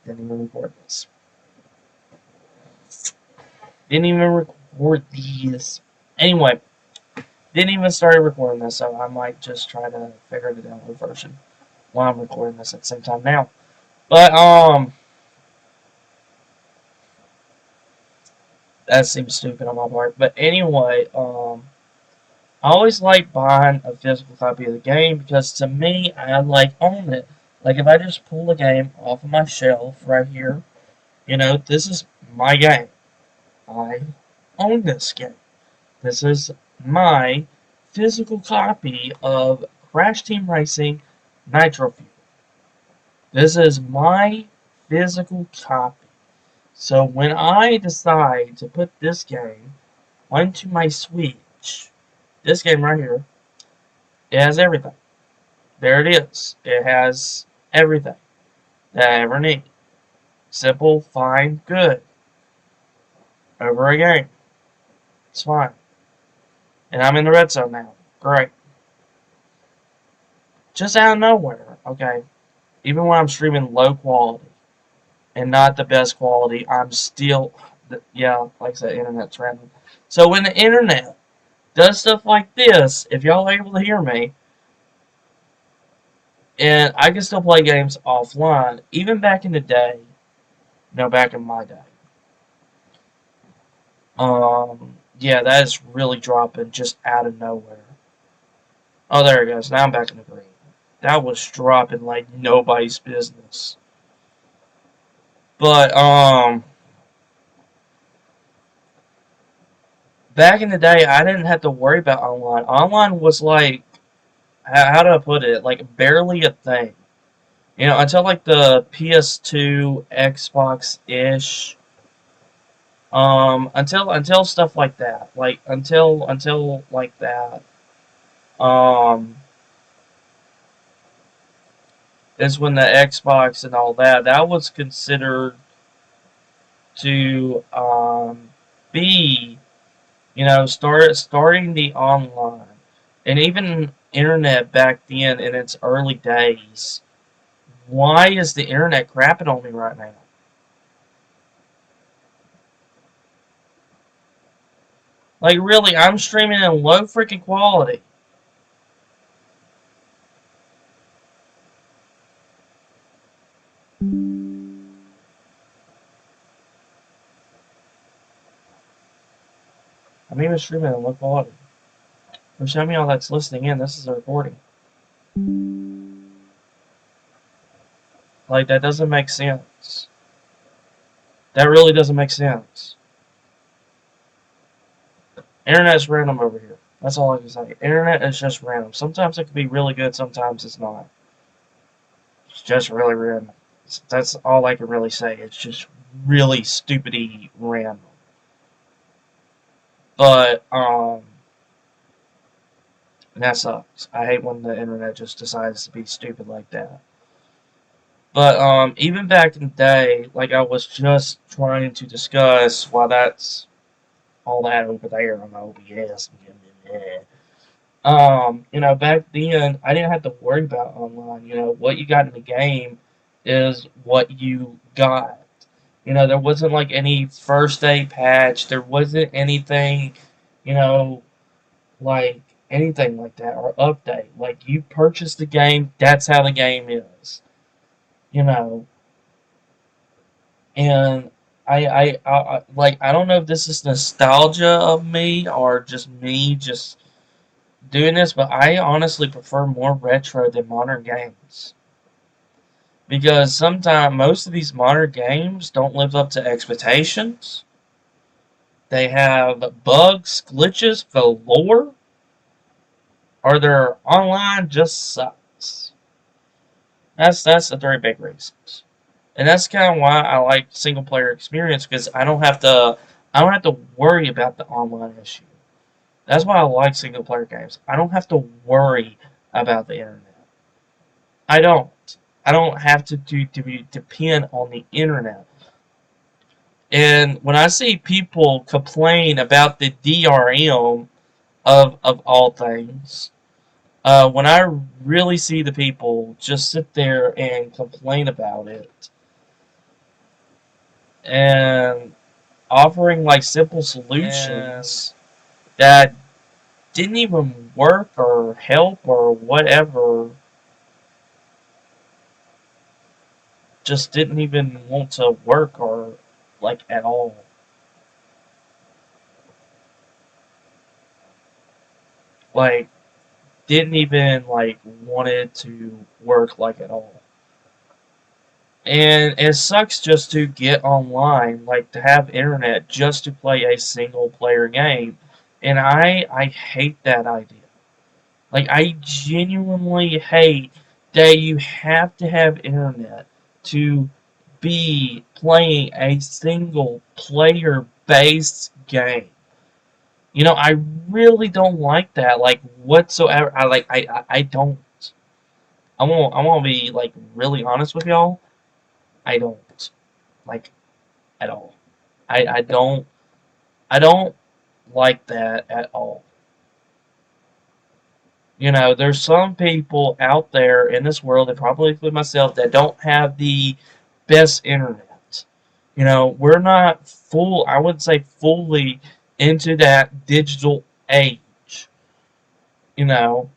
Didn't even record this. Didn't even record these. Anyway, didn't even start recording this, so I might just try to figure the download version while I'm recording this at the same time now. But, that seems stupid on my part. But anyway, I always like buying a physical copy of the game because to me, I like own it. Like if I just pull a game off of my shelf right here, this is my game. I own this game. This is my physical copy of Crash Team Racing Nitro Fuel. This is my physical copy. So when I decide to put this game onto my Switch, this game right here, it has everything. There it is. It has everything that I ever need. Simple, fine, good. Over a game. It's fine. And I'm in the red zone now. Great. Just out of nowhere, okay, even when I'm streaming low quality and not the best quality, I'm still, yeah, like I said, internet's random. So when the internet does stuff like this, if y'all are able to hear me, and I can still play games offline, even back in the day, back in my day. Yeah, that is really dropping just out of nowhere. Oh, there it goes. Now I'm back in the green. That was dropping like nobody's business. But, back in the day, I didn't have to worry about online. Online was like, how do I put it? Like, barely a thing. Until like the PS2, Xbox-ish. Until stuff like that. Like, until like that. Is when the Xbox and all that was considered to be, starting the online. And even internet back then in its early days. Why is the internet crapping on me right now? Like, really, I'm streaming in low freaking quality. I'm even streaming in low quality. For some of y'all that's listening in, this is a recording. Like, that doesn't make sense. That really doesn't make sense. Internet's random over here. That's all I can say. Internet is just random. Sometimes it can be really good, sometimes it's not. It's just really random. That's all I can really say. It's just really stupidly random. But, and that sucks. I hate when the internet just decides to be stupid like that. But, even back in the day, like I was just trying to discuss why that's all that over there on OBS. Back then, I didn't have to worry about online. What you got in the game is what you got. There wasn't like any first day patch. There wasn't anything, like anything like that or update. Like you purchase the game, that's how the game is. And I don't know if this is nostalgia of me or just me just doing this, but I honestly prefer more retro than modern games. Because sometimes most of these modern games don't live up to expectations. They have bugs, glitches galore, or their online just sucks. That's the three big reasons. And that's kind of why I like single player experience, because I don't have to worry about the online issue. That's why I like single player games. I don't have to worry about the internet. I don't. I don't have to depend on the internet. And when I see people complain about the DRM of all things, when I really see the people just sit there and complain about it, and offering like simple solutions that didn't even work or help or whatever, just didn't even want to work or like at all. Like didn't even like want it to work like at all. And it sucks just to get online, like to have internet just to play a single player game. And I hate that idea. Like I genuinely hate that you have to have internet to be playing a single player based game. I really don't like that, like whatsoever. I don't. I want to be like really honest with y'all. I don't like at all. I don't like that at all. There's some people out there in this world, and probably include myself, that don't have the best internet. We're not I would say fully into that digital age. You know,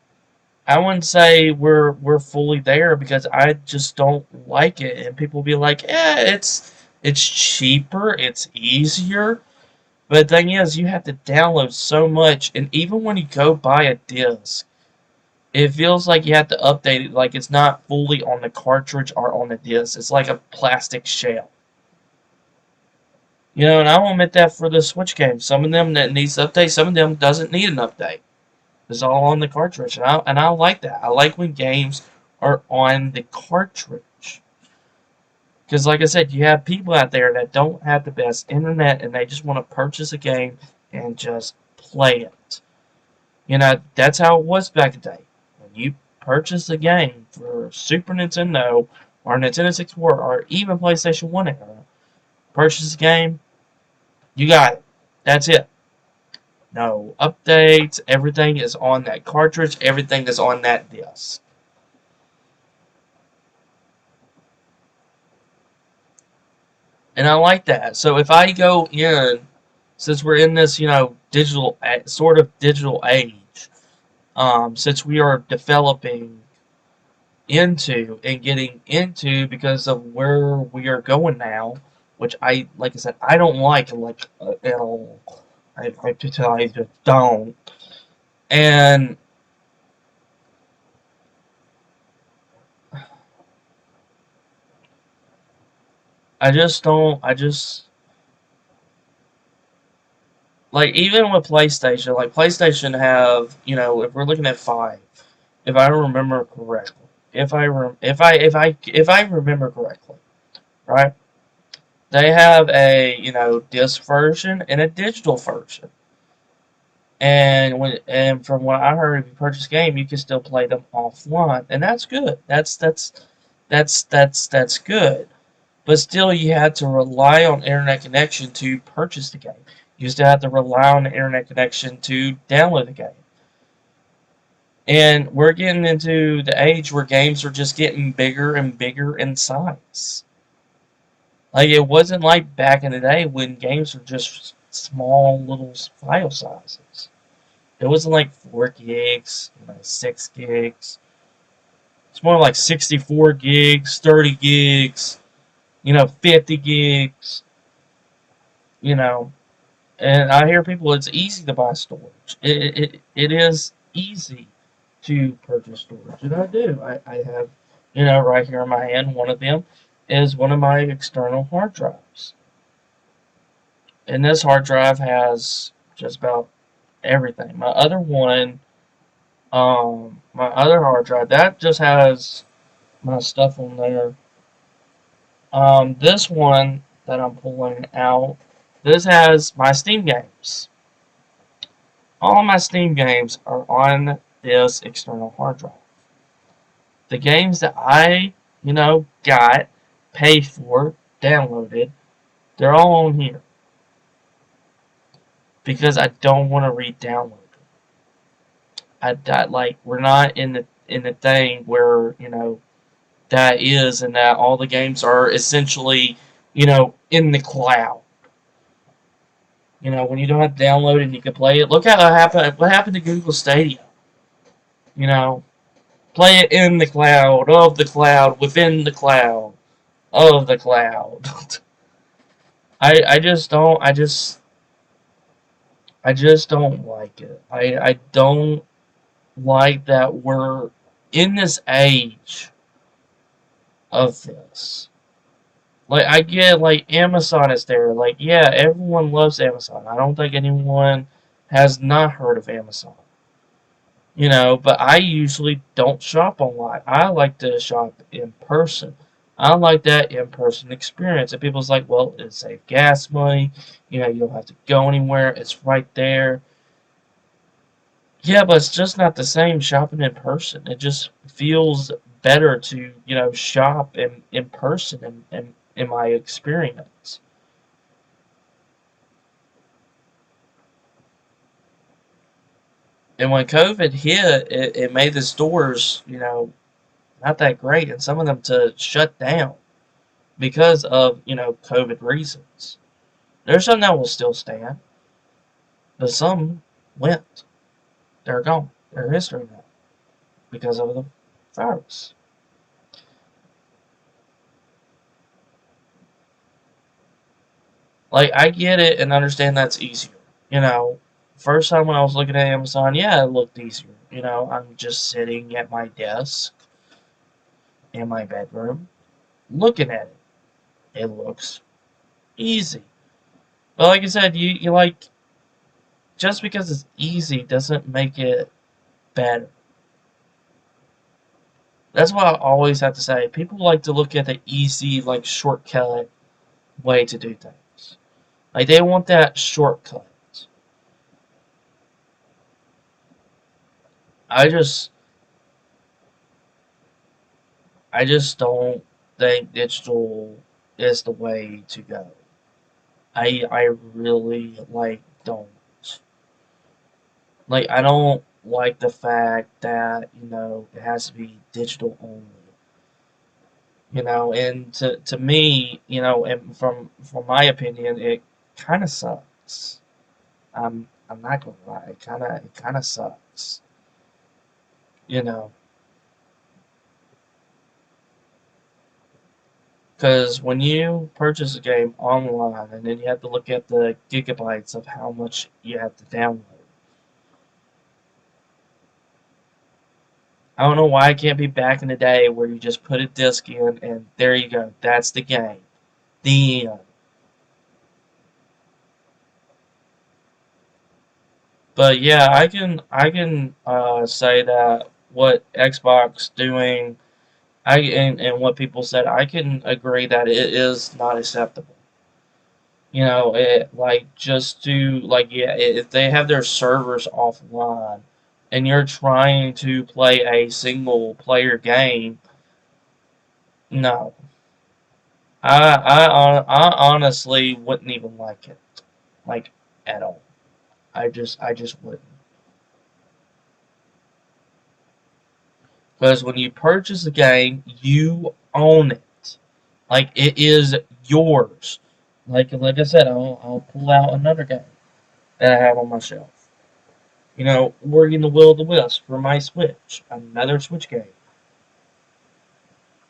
I wouldn't say we're fully there because I just don't like it. And people be like, yeah, it's cheaper, it's easier. But the thing is, you have to download so much, and even when you go buy a disc, it feels like you have to update it, like it's not fully on the cartridge or on the disc. It's like a plastic shell. And I will admit that for the Switch games. Some of them that needs update, some of them doesn't need an update. It's all on the cartridge, and I like that. I like when games are on the cartridge. Because, like I said, you have people out there that don't have the best internet and they just want to purchase a game and just play it. That's how it was back in the day. When you purchase a game for Super Nintendo or Nintendo 64 or even PlayStation 1 era, purchase a game, you got it. That's it. No updates. Everything is on that cartridge. Everything is on that disc. And I like that. So if I go in, since we're in this, digital sort of digital age, since we are developing into and getting into because of where we are going now, which like I said, I don't like at all. I just don't. And I just don't. I just like even with PlayStation. Like PlayStation have if we're looking at 5, if I remember correctly, if I remember correctly, right? They have a disc version and a digital version. And from what I heard, if you purchase a game, you can still play them offline, and that's good. That's good. But still, you had to rely on internet connection to purchase the game. You still have to rely on the internet connection to download the game. And we're getting into the age where games are just getting bigger and bigger in size. Like it wasn't like back in the day when games were just small little file sizes. It wasn't like 4 gigs, 6 gigs. It's more like 64 gigs, 30 gigs, 50 gigs, you know. And I hear people, it's easy to buy storage. It is easy to purchase storage. And I do. I have, right here in my hand, one of them is one of my external hard drives. And this hard drive has just about everything. My other hard drive, that just has my stuff on there. This one that I'm pulling out, this has my Steam games. All my Steam games are on this external hard drive. The games that I, got, paid for, downloaded, they're all on here. Because I don't want to re-download we're not in the thing where that is and that all the games are essentially in the cloud. When you don't have to download it and you can play it. Look how what happened to Google Stadia. You know, play it in the cloud, of the cloud, within the cloud, of the cloud. I just don't like it. I don't like that we're in this age of this. Like, I get, like, Amazon is there. Like, yeah, everyone loves Amazon. I don't think anyone has not heard of Amazon. But I usually don't shop online. I like to shop in person. I like that in-person experience. And people's like, well, it saves gas money. You don't have to go anywhere. It's right there. Yeah, but it's just not the same shopping in person. It just feels better to, shop in person in my experience. And when COVID hit, it made the stores, not that great, and some of them to shut down because of, COVID reasons. There's some that will still stand, but some went. They're gone. They're history now because of the virus. Like, I get it and understand that's easier. You know, First time when I was looking at Amazon, yeah, it looked easier. I'm just sitting at my desk in my bedroom looking at it. It looks easy. But like I said, you like, just because it's easy doesn't make it better. That's what I always have to say. People like to look at the easy, like, shortcut way to do things. Like, they want that shortcut. I just I just don't think digital is the way to go. I really, like, don't. Like, I don't like the fact that, it has to be digital only. And to me, and from my opinion, it kind of sucks. I'm not gonna lie, it kind of sucks. You know, because when you purchase a game online and then you have to look at the gigabytes of how much you have to download. I don't know why it can't be back in the day where you just put a disc in and there you go. That's the game. The end. But yeah, I can say that what Xbox doing, and what people said, I can agree that it is not acceptable. It, like, just to, like, yeah, if they have their servers offline and you're trying to play a single player game, no. I honestly wouldn't even like it, like, at all. I just wouldn't. Because when you purchase a game, you own it. Like, it is yours. Like I said, I'll pull out another game that I have on my shelf. Working the Will of the Wisp for my Switch, another Switch game.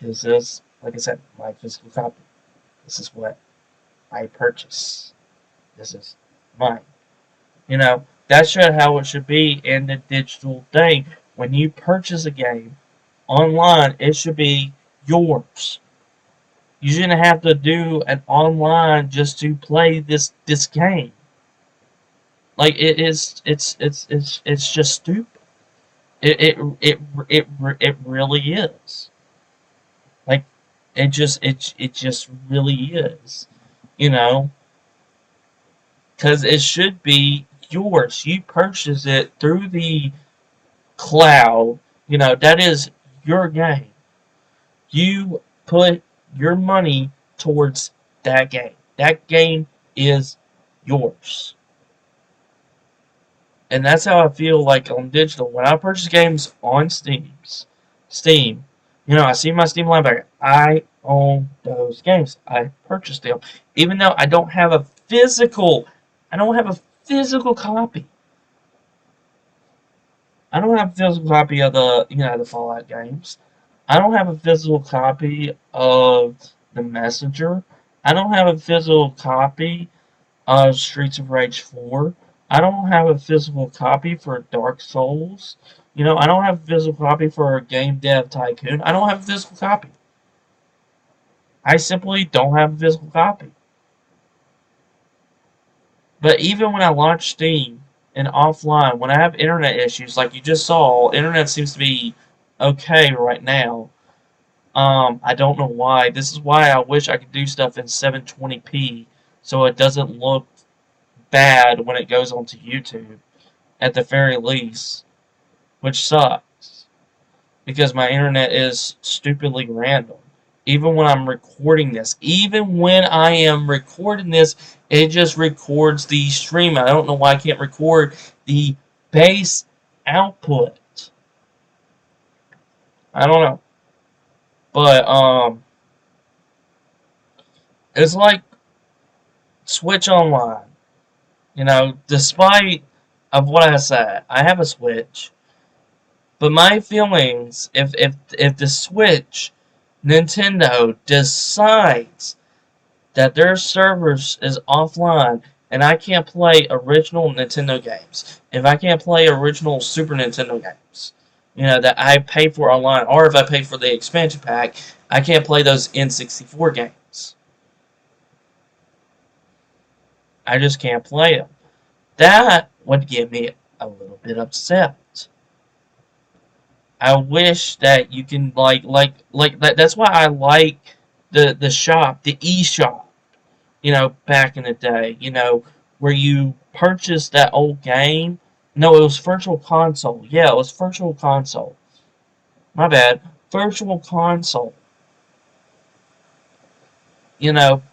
This is, like I said, my physical copy. This is what I purchase. This is mine. That's how it should be in the digital thing. When you purchase a game online, it should be yours. You shouldn't have to do an online just to play this game. Like, it's just stupid. It really is. Like, it just really is. You know, because it should be yours. You purchase it through the cloud. That is your game. You put your money towards that game. That game is yours. And that's how I feel like on digital. When I purchase games on Steam, I see my Steam library. I on those games. I purchased them, even though I don't have a physical. I don't have a physical copy. I don't have a physical copy of the Fallout games. I don't have a physical copy of the Messenger. I don't have a physical copy of Streets of Rage 4. I don't have a physical copy for Dark Souls. I don't have a physical copy for Game Dev Tycoon. I don't have a physical copy. I simply don't have a physical copy. But even when I launch Steam and offline, when I have internet issues, like you just saw, internet seems to be okay right now. I don't know why. This is why I wish I could do stuff in 720p so it doesn't look bad when it goes onto YouTube, at the very least, which sucks because my internet is stupidly random. Even when I'm recording this, even when I am recording this, it just records the stream. I don't know why I can't record the bass output. I don't know. But it's like Switch Online. Despite of what I said, I have a Switch. But my feelings, if the Switch, Nintendo decides that their servers is offline and I can't play original Nintendo games, if I can't play original Super Nintendo games, that I pay for online, or if I pay for the expansion pack, I can't play those N64 games. I just can't play them. That would get me a little bit upset. I wish that you can like that. That's why I like the shop, the eShop. Back in the day. Where you purchased that old game. No, it was Virtual Console. Yeah, it was Virtual Console. My bad. Virtual Console.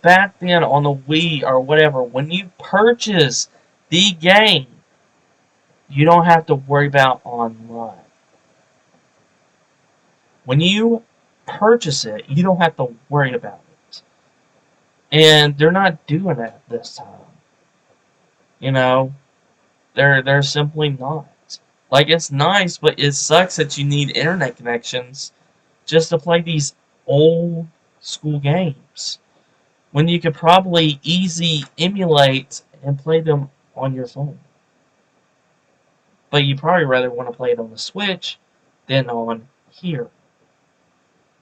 Back then on the Wii or whatever, when you purchase the game, you don't have to worry about online. When you purchase it, you don't have to worry about it. And they're not doing that this time. You know, they're simply not. Like, it's nice, but it sucks that you need internet connections just to play these old school games when you could probably easy emulate and play them on your phone. But you probably rather want to play it on the Switch than on here.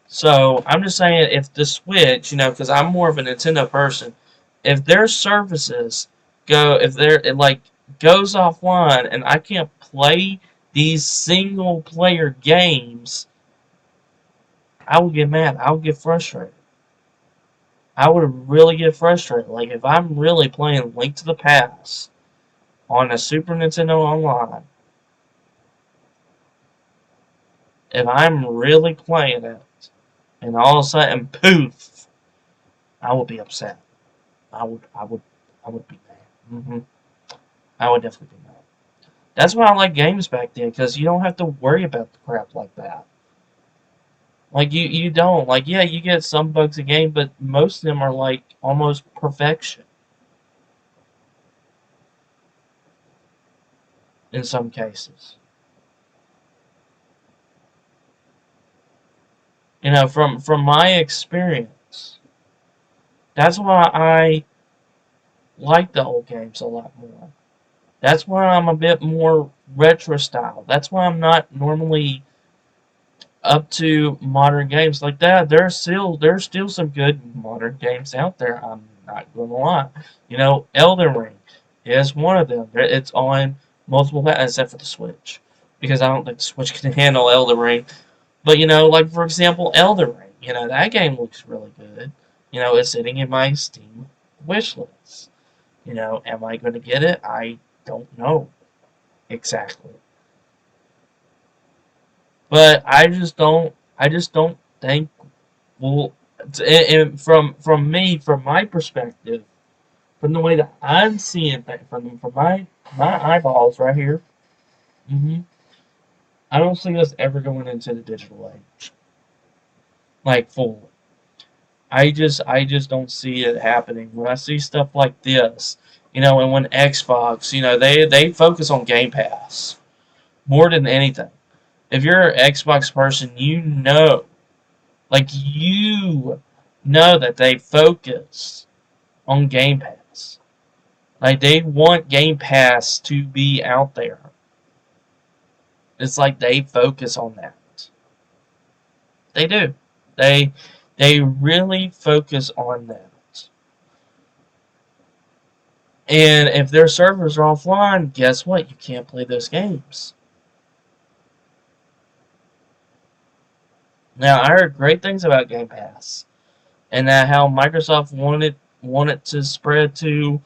So I'm just saying, if the Switch, because I'm more of a Nintendo person, if their services if it like goes offline and I can't play these single player games, I would get mad. I would get frustrated. I would really get frustrated. Like, if I'm really playing Link to the Past on a Super Nintendo Online, if I'm really playing it, and all of a sudden, poof, I would be upset. I would be mad. I would definitely be mad. That's why I like games back then, because you don't have to worry about the crap like that. Like, you don't. Like, yeah, you get some bugs a game, but most of them are, like, almost perfection. In some cases. From my experience, that's why I like the old games a lot more. That's why I'm a bit more retro style. That's why I'm not normally up to modern games like that. There's still some good modern games out there. I'm not gonna lie. Elden Ring is one of them. It's on multiple platforms except for the Switch, because I don't think the Switch can handle Elden Ring. But like, for example, Elden Ring. That game looks really good. It's sitting in my Steam wish list. Am I going to get it? I don't know exactly. But I just don't. I just don't think. Well, and from me, from my perspective, from the way that I'm seeing things, from my eyeballs right here. hmm I don't see us ever going into the digital age, like fully. I just don't see it happening. When I see stuff like this, and when Xbox, they focus on Game Pass more than anything. If you're an Xbox person, you know that they focus on Game Pass. Like they want Game Pass to be out there. It's like they focus on that. They do. They they really focus on that. And if their servers are offline, guess what? You can't play those games. Now I heard great things about Game Pass and that how Microsoft wanted to spread to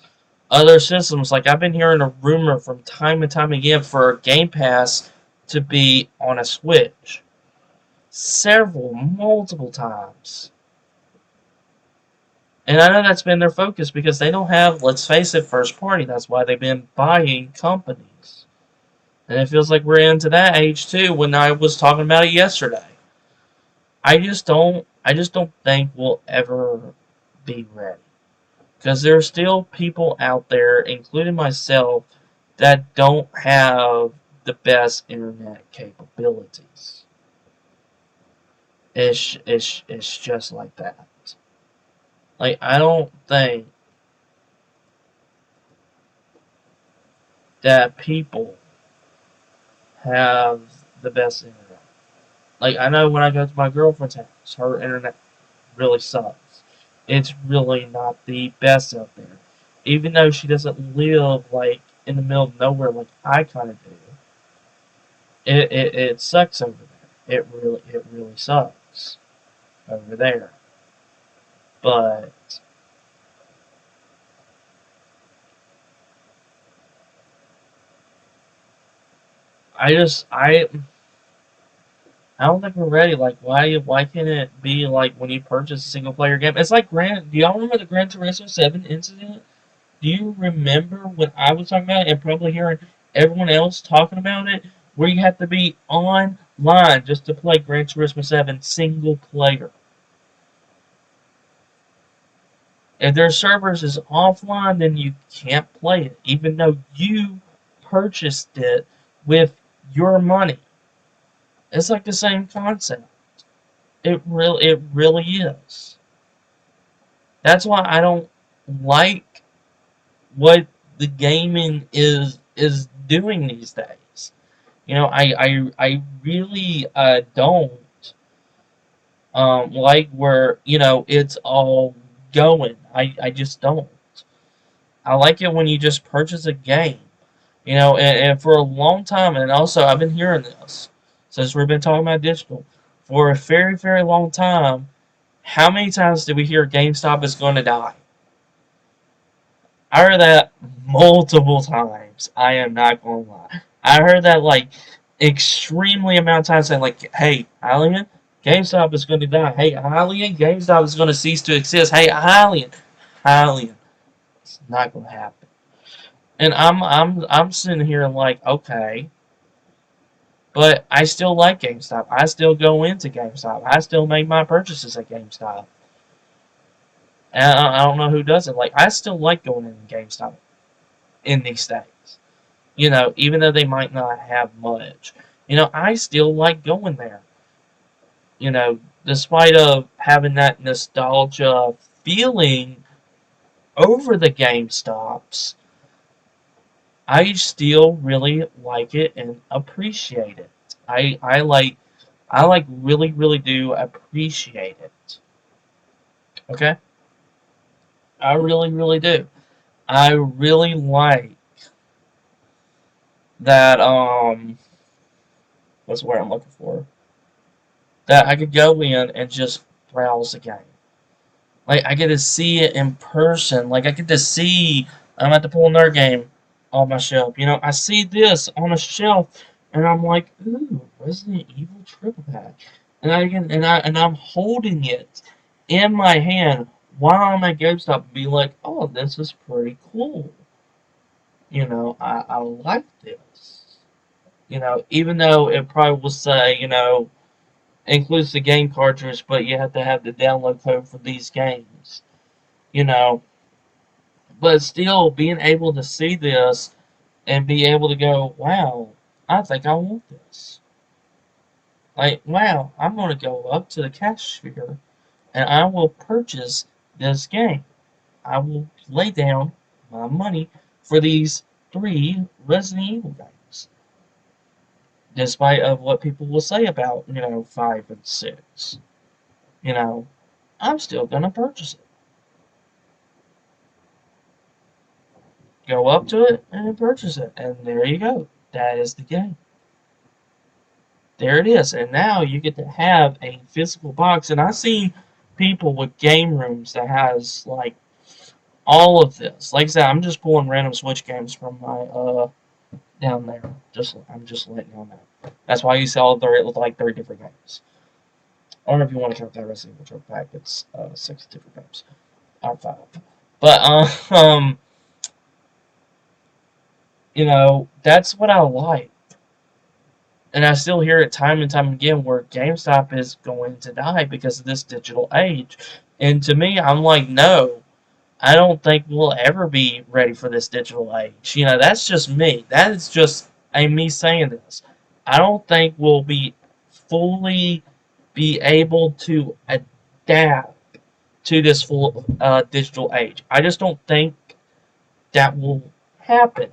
other systems. Like I've been hearing a rumor from time and time again for Game Pass to be on a Switch. Multiple times. And I know that's been their focus because they don't have, let's face it, first party. That's why they've been buying companies. And it feels like we're into that age too when I was talking about it yesterday. I just don't think we'll ever be ready. Because there are still people out there, including myself, that don't have the best internet capabilities. It's just like that. Like I don't think that people have the best internet. Like I know when I go to my girlfriend's house, her internet really sucks. It's really not the best out there. Even though she doesn't live like in the middle of nowhere like I kind of do, it sucks over there. It really sucks over there. But I don't think we're ready. Like, why can't it be like when you purchase a single player game? It's like Do y'all remember the Gran Turismo 7 incident? Do you remember when I was talking about it and probably hearing everyone else talking about it? Where you have to be online just to play Gran Turismo 7 single player. If their servers is offline, then you can't play it, even though you purchased it with your money. It's like the same concept. It really is. That's why I don't like what the gaming is doing these days. I really don't like where it's all going. I just don't. I like it when you just purchase a game. And for a long time, and also I've been hearing this since we've been talking about digital for a very, very long time. How many times did we hear GameStop is going to die? I heard that multiple times. I am not going to lie. I heard that like extremely amount of times saying like, "Hey, Alien, GameStop is going to die. Hey, Alien, GameStop is going to cease to exist. Hey, Alien, it's not going to happen." And I'm sitting here like, okay, but I still like GameStop. I still go into GameStop. I still make my purchases at GameStop. And I don't know who doesn't. Like, I still like going into GameStop in these days. Even though they might not have much. I still like going there. Despite of having that nostalgia feeling over the GameStops, I still really like it and appreciate it. I really, really do appreciate it. Okay? I really, really do. I really like that what's the word I'm looking for? That I could go in and just browse the game. Like I get to see it in person. Like I get to see I'm at the pull another game on my shelf. I see this on a shelf and I'm like, ooh, Resident Evil triple pack. And I'm holding it in my hand while I'm at GameStop and be like, oh, this is pretty cool. I like this. Even though it probably will say, includes the game cartridge, but you have to have the download code for these games. You know, but still being able to see this and be able to go, wow, I think I want this. Like, wow, I'm going to go up to the cashier and I will purchase this game. I will lay down my money for these 3 Resident Evil games. Despite of what people will say about, 5 and 6. You know, I'm still going to purchase it. Go up to it and purchase it. And there you go. That is the game. There it is. And now you get to have a physical box. And I've seen people with game rooms that has like all of this. Like I said, I'm just pulling random Switch games from my down there. I'm just letting you know. That's why you saw it looked like 30 different games. Or if you want to count that Resident Evil Trophy Pack, it's 6 different games. Or 5. But that's what I like. And I still hear it time and time again where GameStop is going to die because of this digital age. And to me, I'm like, no, I don't think we'll ever be ready for this digital age. That's just me. That is just me saying this. I don't think we'll fully be able to adapt to this full digital age. I just don't think that will happen.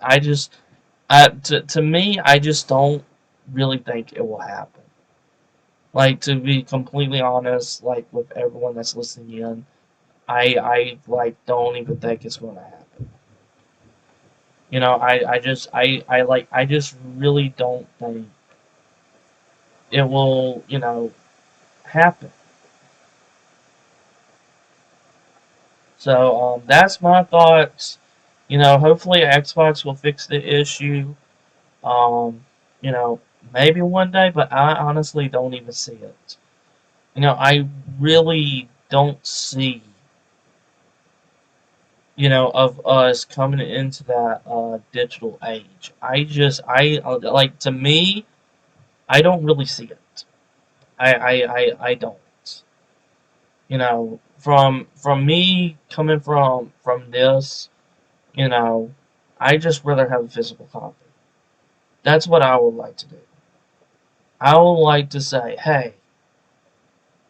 To me, I just don't really think it will happen. Like, to be completely honest, like with everyone that's listening in, I like don't even think it's going to happen. I just really don't think it will, happen. So that's my thoughts. Hopefully Xbox will fix the issue. Um, you know, maybe one day, but I honestly don't even see it. I really don't see, of us coming into that digital age. Like, to me, I don't really see it. I don't. From me coming from this, you know, I just rather have a physical copy. That's what I would like to do. I would like to say, hey,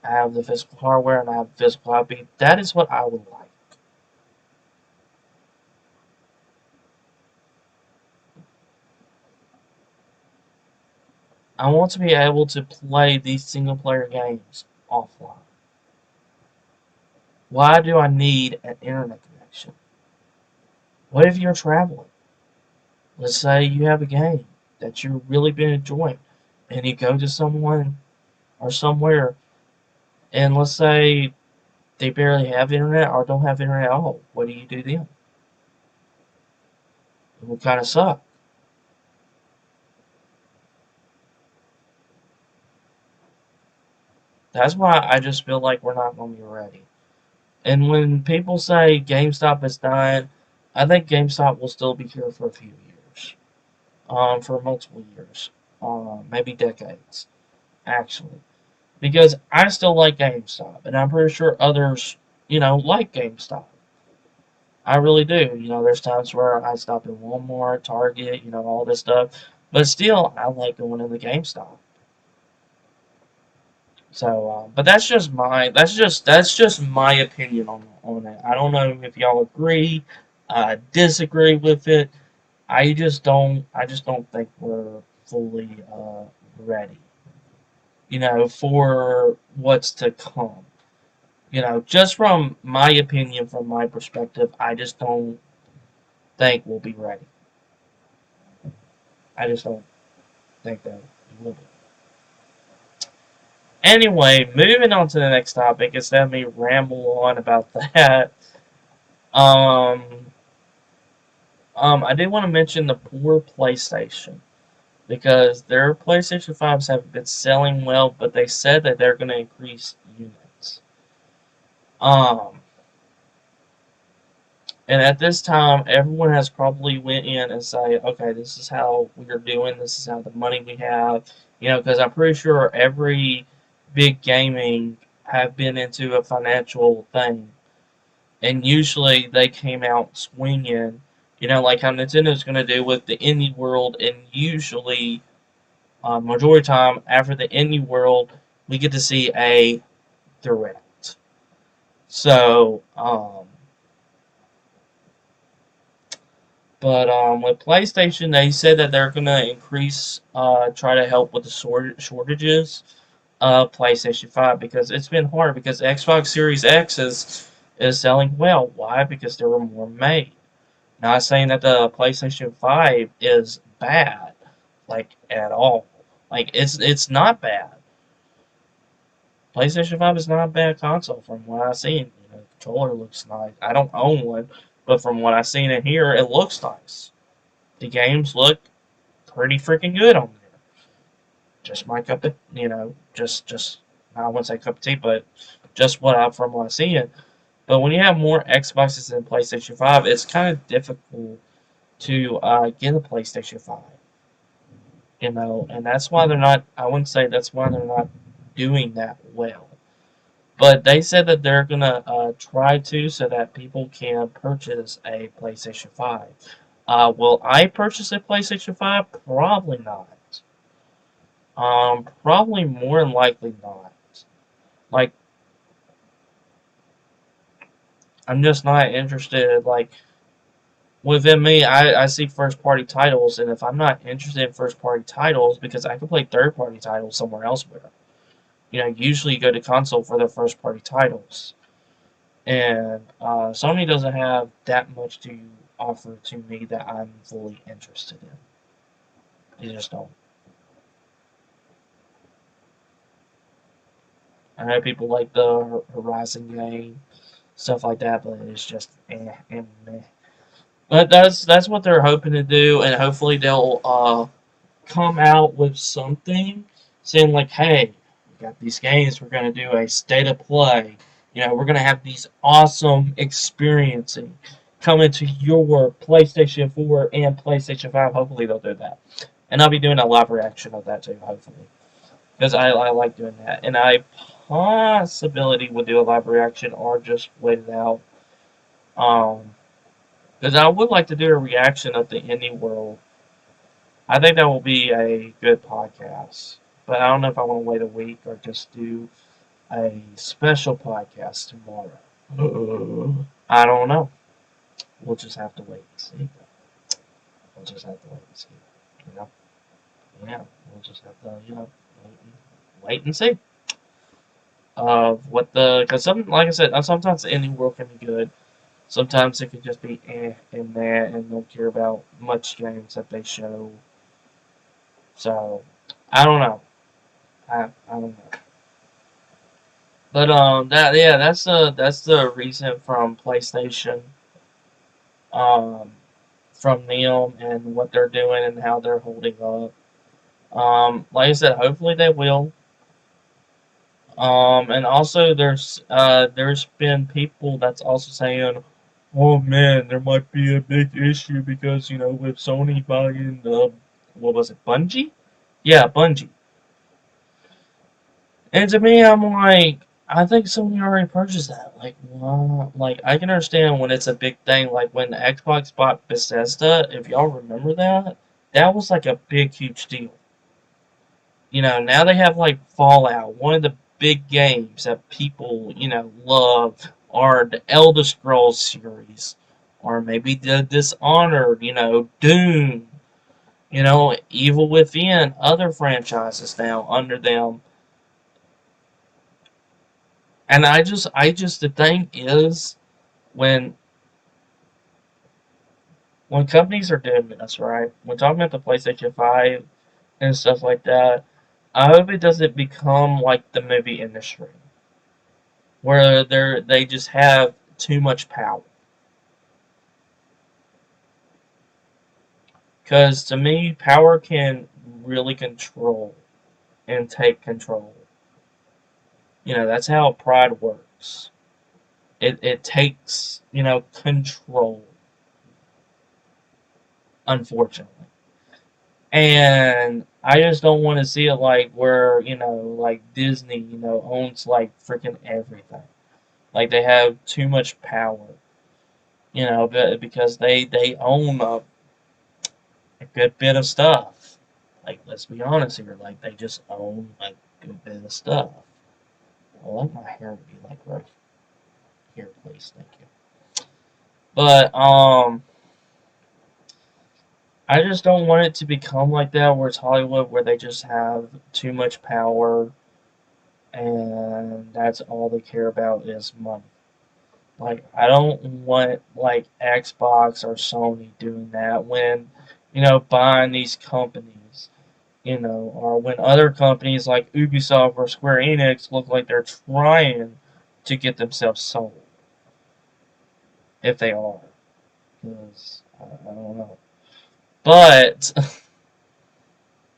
I have the physical hardware and I have the physical copy. That is what I would like. I want to be able to play these single player games offline. Why do I need an internet connection? What if you're traveling? Let's say you have a game that you've really been enjoying, and you go to someone or somewhere, and let's say they barely have internet or don't have internet at all. What do you do then? It will kind of suck. That's why I just feel like we're not going to be ready. And when people say GameStop is dying, I think GameStop will still be here for a few years, for multiple years, maybe decades, actually. Because I still like GameStop, and I'm pretty sure others, like GameStop. I really do. There's times where I stop in Walmart, Target, all this stuff, but still, I like going to the GameStop. So, but that's just my opinion on it. I don't know if y'all agree, disagree with it. I just don't think we're fully ready. For what's to come. Just from my opinion, from my perspective, I just don't think we'll be ready. I just don't think that we will be. Anyway, moving on to the next topic instead of me ramble on about that. Um, I did want to mention the poor PlayStation because their PlayStation 5s haven't been selling well, but they said that they're going to increase units. Um, and at this time, everyone has probably went in and say, okay, this is how we are doing. This is how the money we have. Because I'm pretty sure every big gaming have been into a financial thing, and usually they came out swinging. Like how Nintendo's going to do with the indie world, and usually, majority of the time after the indie world, we get to see a direct. So, but with PlayStation, they said that they're going to increase, try to help with the shortages of PlayStation 5 because it's been hard because Xbox Series X is selling well. Why? Because there were more made. Not saying that the PlayStation 5 is bad, like at all. Like it's not bad. PlayStation 5 is not a bad console from what I've seen. The controller looks nice. I don't own one, but from what I've seen in here, it looks nice. The games look pretty freaking good on there. Just my cup of, just I wouldn't say cup of tea, but just from what I've seen. But when you have more Xboxes than PlayStation 5, it's kind of difficult to get a PlayStation 5. And that's why they're not. I wouldn't say that's why they're not doing that well. But they said that they're gonna try to so that people can purchase a PlayStation 5. Will I purchase a PlayStation 5? Probably not. Probably more than likely not. Like, I'm just not interested. Like, within me, I see first party titles, and if I'm not interested in first party titles, because I can play third party titles somewhere elsewhere. Usually you go to console for the first party titles. And Sony doesn't have that much to offer to me that I'm fully interested in. They just don't. I know people like the Horizon game, stuff like that, but it's just and meh. But that's what they're hoping to do, and hopefully they'll come out with something saying like, hey, we got these games, we're going to do a state of play. We're going to have these awesome experiencing coming to your PlayStation 4 and PlayStation 5. Hopefully they'll do that. And I'll be doing a live reaction of that too, hopefully. Because I like doing that. And I possibility would do a live reaction or just wait it out. Because I would like to do a reaction of the indie world. I think that will be a good podcast. But I don't know if I want to wait a week or just do a special podcast tomorrow. I don't know. We'll just have to wait and see. We'll just have to wait and see. You know? Yeah, we'll just have to, wait and see. Because like I said, sometimes the indie world can be good. Sometimes it can just be and that, and don't care about much games that they show. So, I don't know. I don't know. But that's the reason from PlayStation, um, from them and what they're doing and how they're holding up. Like I said, hopefully they will. And also there's been people that's also saying, oh man, there might be a big issue because with Sony buying the what was it, Bungie? Yeah, Bungie. And to me, I'm like, I think Sony already purchased that. Like, wow. Like, I can understand when it's a big thing. Like, when Xbox bought Bethesda, if y'all remember that, that was like a big, huge deal. Now they have like Fallout, one of the big games that people, love, or the Elder Scrolls series, or maybe the Dishonored, Doom, Evil Within, other franchises now under them. And the thing is, when when companies are doing this, right? When talking about the PlayStation 5 and stuff like that, I hope it doesn't become like the movie industry, where they just have too much power. Because to me, power can really control and take control. That's how pride works. It takes, control, unfortunately. And I just don't want to see it like where, like Disney, owns like freaking everything. Like they have too much power, because they own a good bit of stuff. Like, let's be honest here, like they just own a good bit of stuff. I like my hair to be like right here, please, thank you. But I just don't want it to become like that, where it's Hollywood, where they just have too much power, and that's all they care about is money. Like, I don't want like Xbox or Sony doing that when, buying these companies, or when other companies like Ubisoft or Square Enix look like they're trying to get themselves sold, if they are, because I don't know. But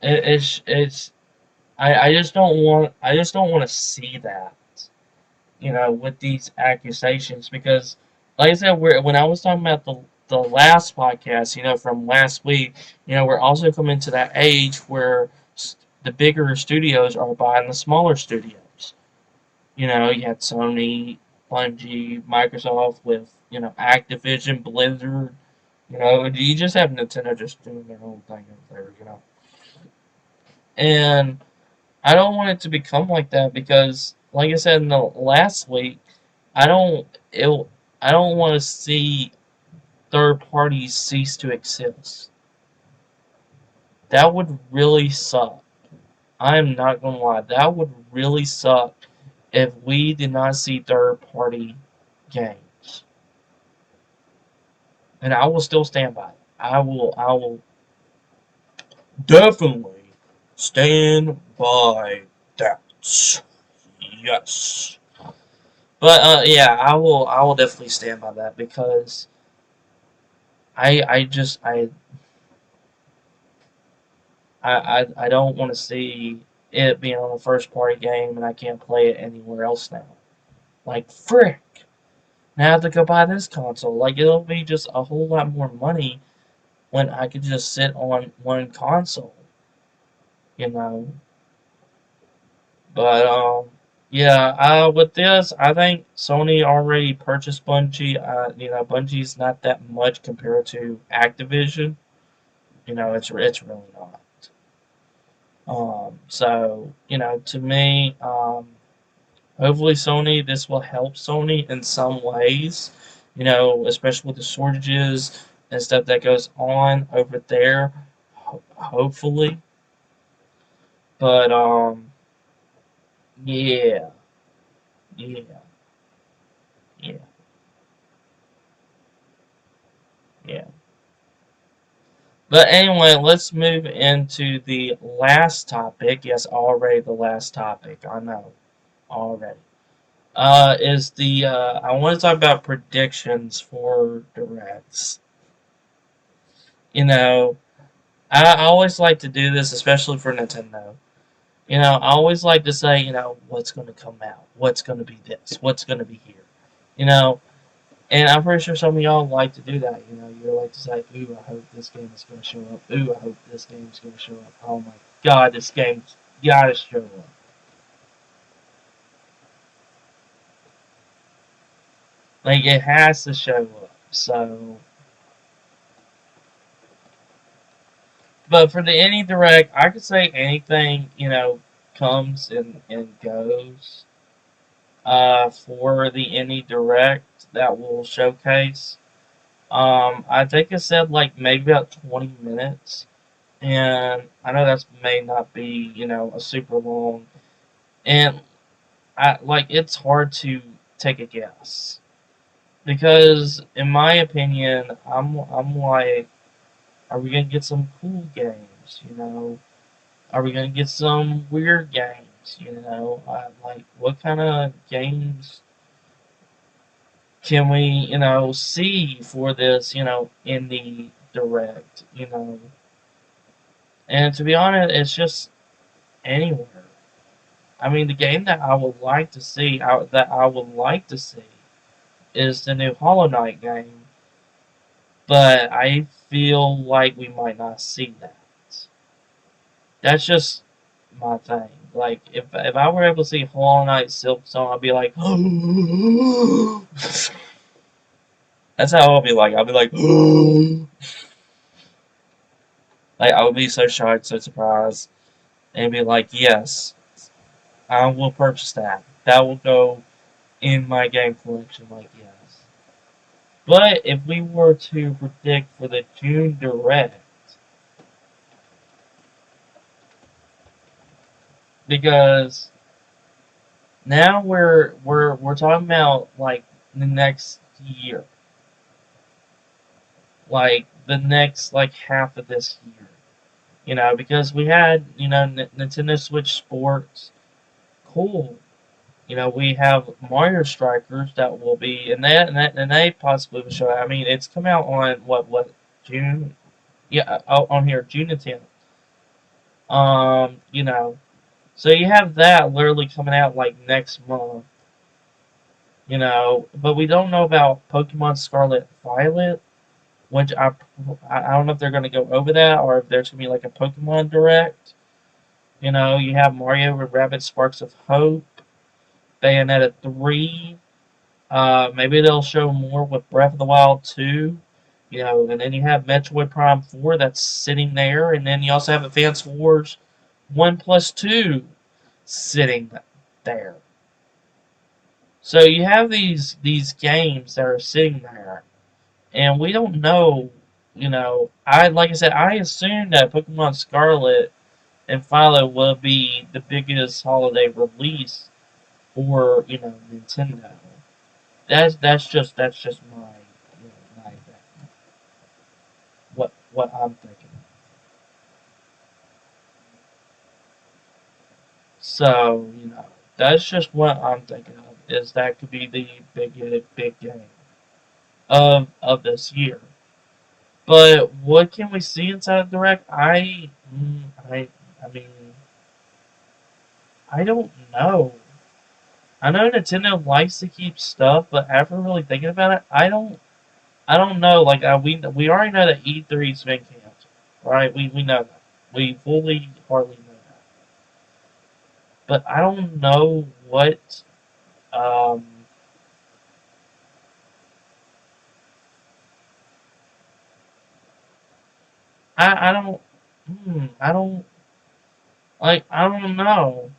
it's I just don't want to see that, with these accusations, because, like I said, when I was talking about the last podcast, from last week, we're also coming to that age where the bigger studios are buying the smaller studios. You had Sony, Bungie, Microsoft with Activision, Blizzard. You just have Nintendo just doing their own thing over there. And I don't want it to become like that because, like I said in the last week, I don't it, I don't want to see third parties cease to exist. That would really suck. I am not gonna lie. That would really suck if we did not see third party games. And I will still stand by it. I will definitely stand by that. Yes. But yeah, I will definitely stand by that because I just I don't want to see it being on a first party game and I can't play it anywhere else now. Like frick. Now I have to go buy this console. Like it'll be just a whole lot more money when I could just sit on one console, you know. But yeah, with this, I think Sony already purchased Bungie. Bungie's not that much compared to Activision. It's really not. So to me, hopefully Sony, this will help Sony in some ways. Especially with the shortages and stuff that goes on over there. Hopefully, but yeah, yeah, yeah, yeah. But anyway, let's move into the last topic. Yes, already the last topic. I know already. Is the I want to talk about predictions for directs. You know, I always like to do this, especially for Nintendo. I always like to say, what's going to come out, what's going to be this, what's going to be here. You know, and I'm pretty sure some of y'all like to do that. You like to say, "Ooh, I hope this game is going to show up. Ooh, I hope this game is going to show up. Oh my God, this game's got to show up." Like it has to show up. So, but for the any direct, I could say anything. Comes and goes. For the any direct that will showcase. I think it said like maybe about 20 minutes. And I know that may not be, a super long. And it's hard to take a guess because, in my opinion, I'm like, are we gonna get some cool games? Are we gonna get some weird games? Like what kind of games can we, see for this, in the direct, And to be honest, it's just anywhere. I mean, the game that I would like to see, is the new Hollow Knight game, but I feel like we might not see that. That's just my thing. Like if I were able to see Hollow Knight Silk Song, I'd be like, that's how I'll be like. I'll be like, like I would be so shocked, so surprised, and be like, yes, I will purchase that. That will go in my game collection. Like yes. But if we were to predict for the June Direct, because now we're talking about like the next year, like the next like half of this year. Because we had Nintendo Switch Sports, cool. We have Mario Strikers that will be, and they possibly will show. I mean, it's come out on what June? Yeah, on here June the 10th. You know, so you have that literally coming out like next month. But we don't know about Pokemon Scarlet Violet, which I don't know if they're going to go over that or if there's going to be like a Pokemon Direct. You have Mario and Rabbids Sparks of Hope, Bayonetta 3. Maybe they'll show more with Breath of the Wild 2. And then you have Metroid Prime 4 that's sitting there, and then you also have Advance Wars 1 plus 2 sitting there. So you have these games that are sitting there, and we don't know. Like I said, I assume that Pokemon Scarlet and Violet will be the biggest holiday release for Nintendo. That's just my what I'm thinking. So that's just what I'm thinking of. Is that could be the big game of this year. But what can we see inside of Direct? I mean, I don't know. I know Nintendo likes to keep stuff, but after really thinking about it, I don't know. Like we already know that E3's been canceled, right? We know that. We fully hardly know that. But I don't know what. Um, I don't. I don't like. I don't know.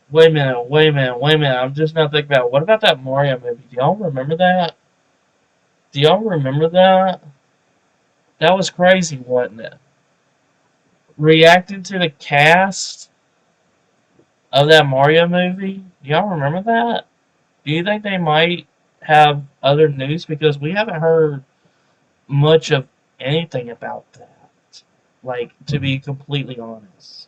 Wait a minute. Wait a minute. Wait a minute. I'm just not thinking about. What about that Mario movie? Do y'all remember that? Do y'all remember that? That was crazy, wasn't it? Reacting to the cast of that Mario movie. Do y'all remember that? Do you think they might have other news? Because we haven't heard much of anything about that. Like, to be completely honest.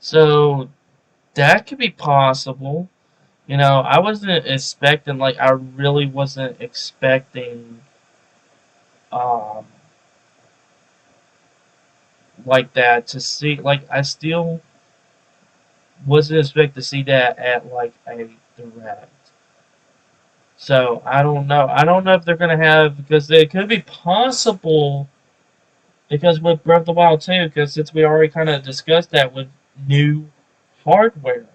So, that could be possible. I wasn't expecting, like, I really wasn't expecting, um, like that to see, like, I still wasn't expecting to see that at, like, a direct. So, I don't know. I don't know if they're going to have, because it could be possible. Because with Breath of the Wild 2, because since we already kind of discussed that with new hardware,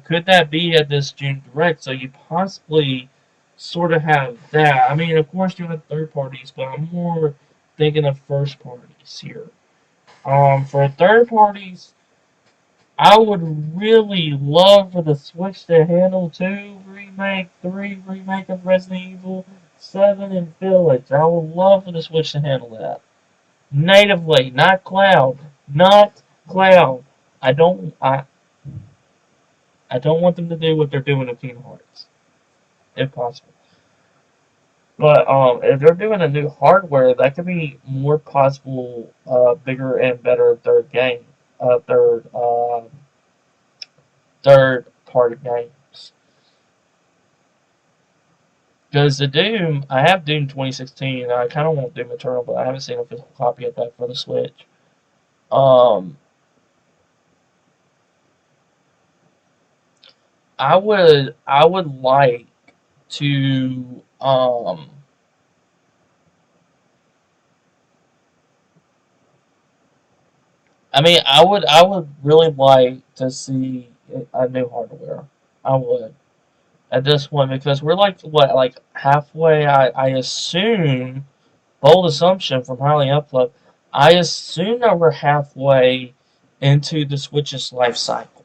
could that be at this June Direct? So you possibly sort of have that. I mean, of course, you have third parties, but I'm more thinking of first parties here. For third parties, I would really love for the Switch to handle 2 remake, 3 remake of Resident Evil, 7 and Village. I would love for the Switch to handle that natively, not cloud, not cloud. I don't I don't want them to do what they're doing with Kingdom Hearts, if possible. But if they're doing a new hardware, that could be more possible, bigger and better third game, third party games. Because the Doom, I have Doom 2016, and I kind of want Doom Eternal, but I haven't seen a physical copy of that for the Switch. Um, I would like to I would really like to see a new hardware. I would at this point because we're like what like halfway. I assume bold assumption from Highly Upload. I assume that we're halfway into the Switch's life cycle.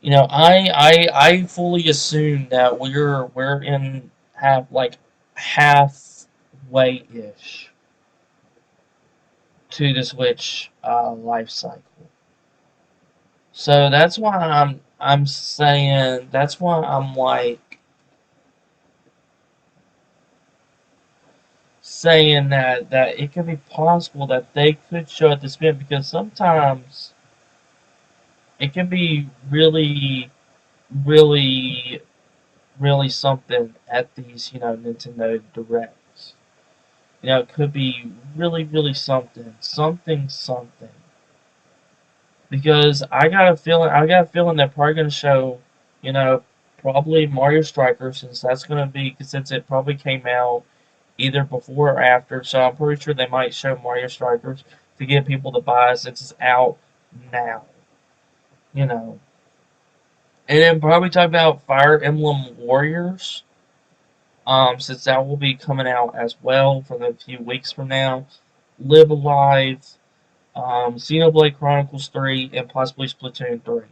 I fully assume that we're in halfway ish to the Switch life cycle. So I'm saying that's why I'm like saying that it could be possible that they could show at the spin because sometimes it can be really really something at these Nintendo Directs. It could be really something because I got a feeling they're probably going to show, you know, probably Mario Striker since it probably came out either before or after. So I'm pretty sure they might show Mario Strikers to get people to buy it since it's out now. You know, and then probably talk about Fire Emblem Warriors. Since that will be coming out as well for a few weeks from now. Live Alive, Xenoblade Chronicles 3, and possibly Splatoon 3.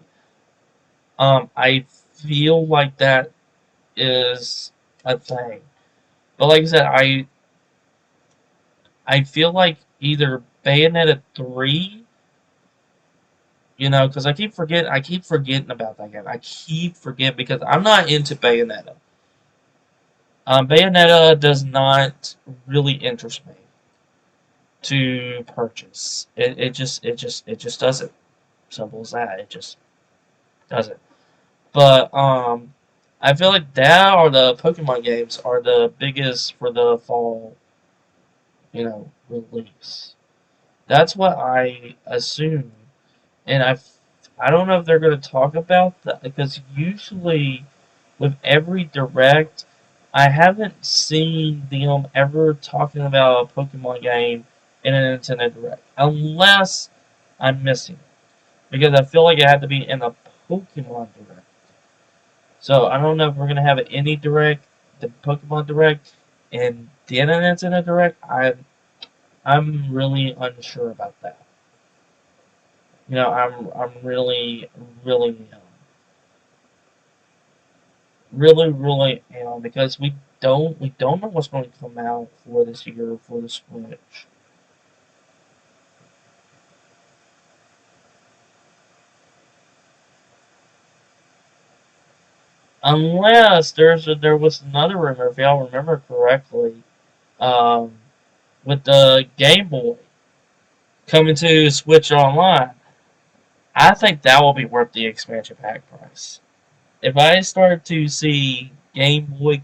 I feel like that is a thing. But like I said, I feel like either Bayonetta 3, because I keep forgetting about that game. I keep forgetting because I'm not into Bayonetta. Bayonetta does not really interest me to purchase. It just doesn't. Simple as that. It just doesn't. But I feel like that or the Pokemon games are the biggest for the fall, release. That's what I assume, and I don't know if they're going to talk about that because usually with every direct, I haven't seen them ever talking about a Pokemon game in a Nintendo Direct unless I'm missing it because I feel like it had to be in a Pokemon Direct. So I don't know if we're gonna have any direct, the Pokemon Direct, and the internet's in a direct. I'm really unsure about that. I'm really because we don't know what's going to come out for this year for the Switch. Unless there was another rumor, if y'all remember correctly, um, with the Game Boy coming to Switch Online. I think that will be worth the expansion pack price. If I start to see Game Boy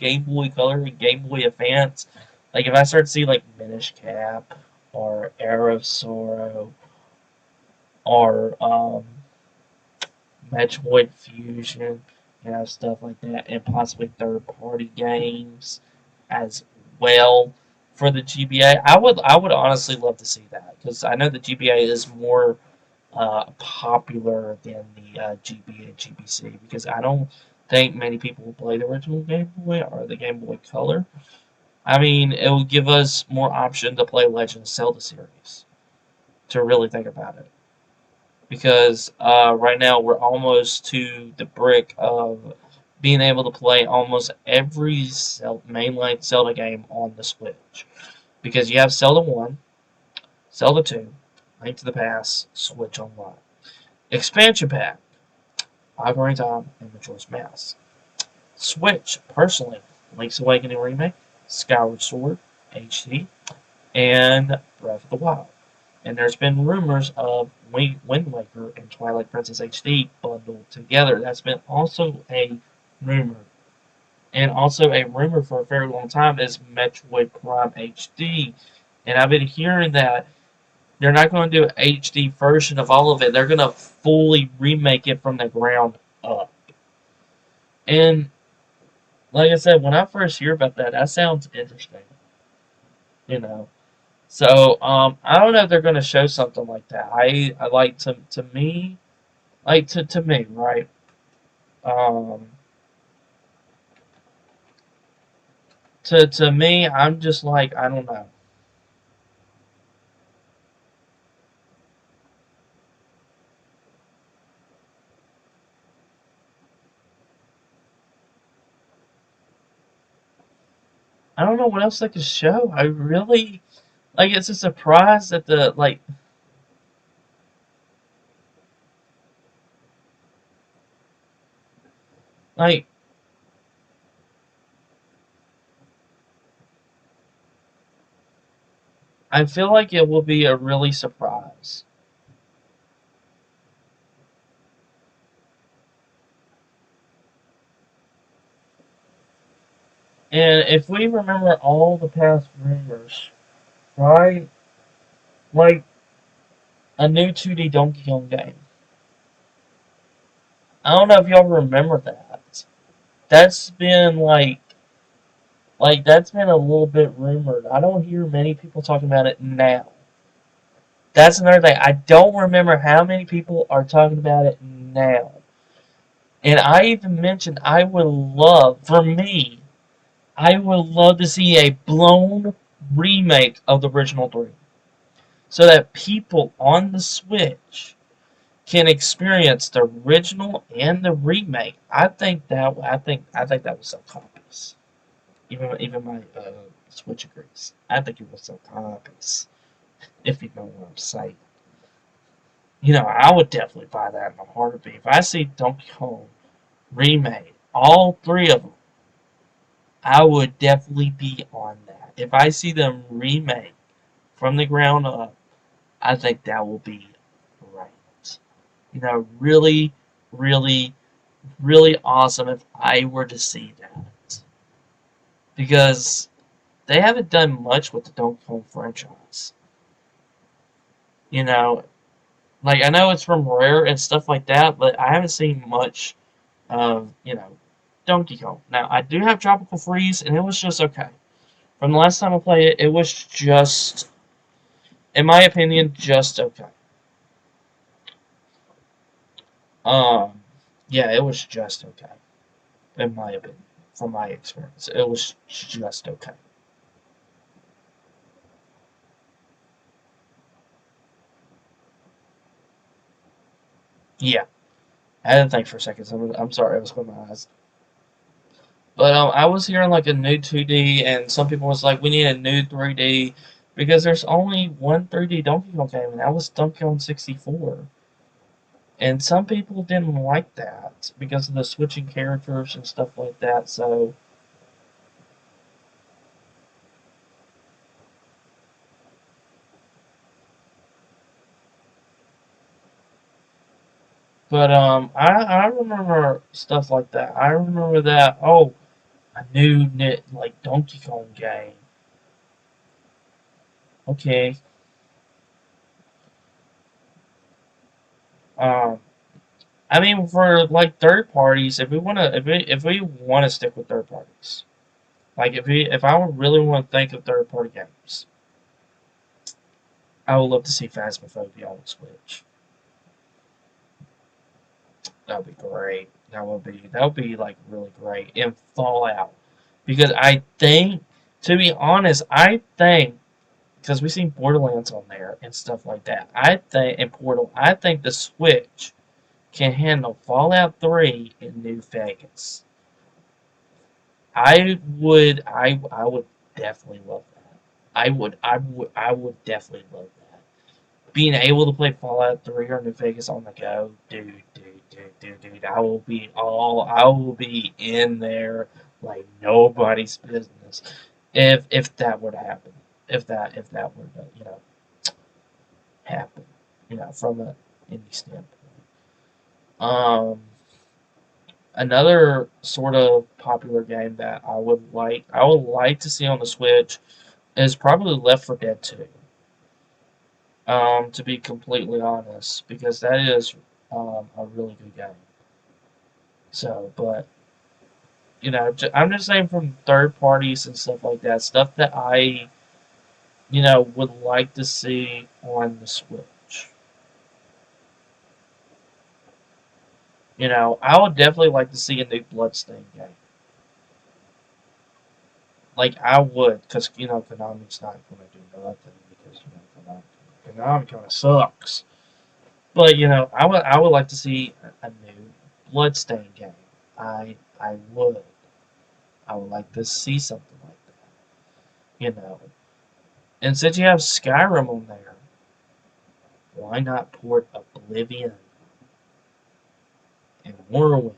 Color, and Game Boy Advance, like if I start to see like Minish Cap or Arrow of Sorrow or Metroid Fusion, stuff like that, and possibly third-party games as well for the GBA, I would honestly love to see that because I know the GBA is more popular than the GBA and GBC because I don't think many people will play the original Game Boy or the Game Boy Color. I mean, it would give us more option to play Legend of Zelda series to really think about it because right now we're almost to the brick of being able to play almost every mainline Zelda game on the Switch because you have Zelda 1, Zelda 2, Link to the Past, Switch Online. Expansion pack, Ocarina of Time, and Majora's Mask. Switch, personally, Link's Awakening Remake, Skyward Sword, HD, and Breath of the Wild. And there's been rumors of Wind Waker and Twilight Princess HD bundled together. That's been also a rumor. And also a rumor for a very long time is Metroid Prime HD. And I've been hearing that they're not going to do an HD version of all of it. They're going to fully remake it from the ground up. And like I said, when I first hear about that, that sounds interesting. You know. So I don't know if they're going to show something like that. I like to me to me right. Um, to me, I'm just like I don't know. I don't know what else they could show. I really like. It's a surprise that the like. I feel like it will be a really surprise. And if we remember all the past rumors, right? Like a new 2D Donkey Kong game. I don't know if y'all remember that. That's been that's been a little bit rumored. I don't hear many people talking about it now. That's another thing. I don't remember how many people are talking about it now. And I even mentioned I would love, for me, I would love to see a blown remake of the original three, so that people on the Switch can experience the original and the remake. I think that was sell copies. Even my Switch agrees. I think it will sell copies. If you know what I'm saying. I would definitely buy that in a heartbeat. If I see Donkey Kong remade, all three of them, I would definitely be on that. If I see them remake from the ground up, I think that will be great. Really, really, really awesome if I were to see that. Because they haven't done much with the Donkey Kong franchise. You know, I know it's from Rare and stuff like that, but I haven't seen much of, Donkey Kong. Now, I do have Tropical Freeze, and it was just okay. From the last time I played it, it was just, in my opinion, just okay. Um, yeah, it was just okay, in my opinion, from my experience. It was just okay. Yeah, I didn't think for a second. So I'm sorry, I was closing my eyes. But I was hearing like a new 2D, and some people was like, we need a new 3D because there's only one 3D Donkey Kong game, and that was Donkey Kong 64. And some people didn't like that because of the switching characters and stuff like that. So, but I remember stuff like that. I remember that. Oh, a new Donkey Kong game. Okay. Um, I mean, for like third parties, if we want to stick with third parties, like if I would really want to think of third party games, I would love to see Phasmophobia on the Switch. That would be great. That would be like really great. And Fallout, because I think, to be honest, I think because we've seen Borderlands on there and stuff like that. I think in Portal, I think the Switch can handle Fallout 3 in New Vegas. I would definitely love that. I would definitely love that. Being able to play Fallout 3 or New Vegas on the go, dude. I will be in there like nobody's business. If that were to happen. If that were to, happen. From a indie standpoint. Um Another sort of popular game that I would like to see on the Switch is probably Left 4 Dead 2. To be completely honest, because that is a really good game. So, but I'm just saying from third parties and stuff like that, stuff that I would like to see on the Switch. I would definitely like to see a new Bloodstained game. Like I would, because Konami's not going to do nothing because Konami kind of sucks. But I would like to see a new Bloodstained game. I would. I would like to see something like that. And since you have Skyrim on there, why not port Oblivion and Morrowind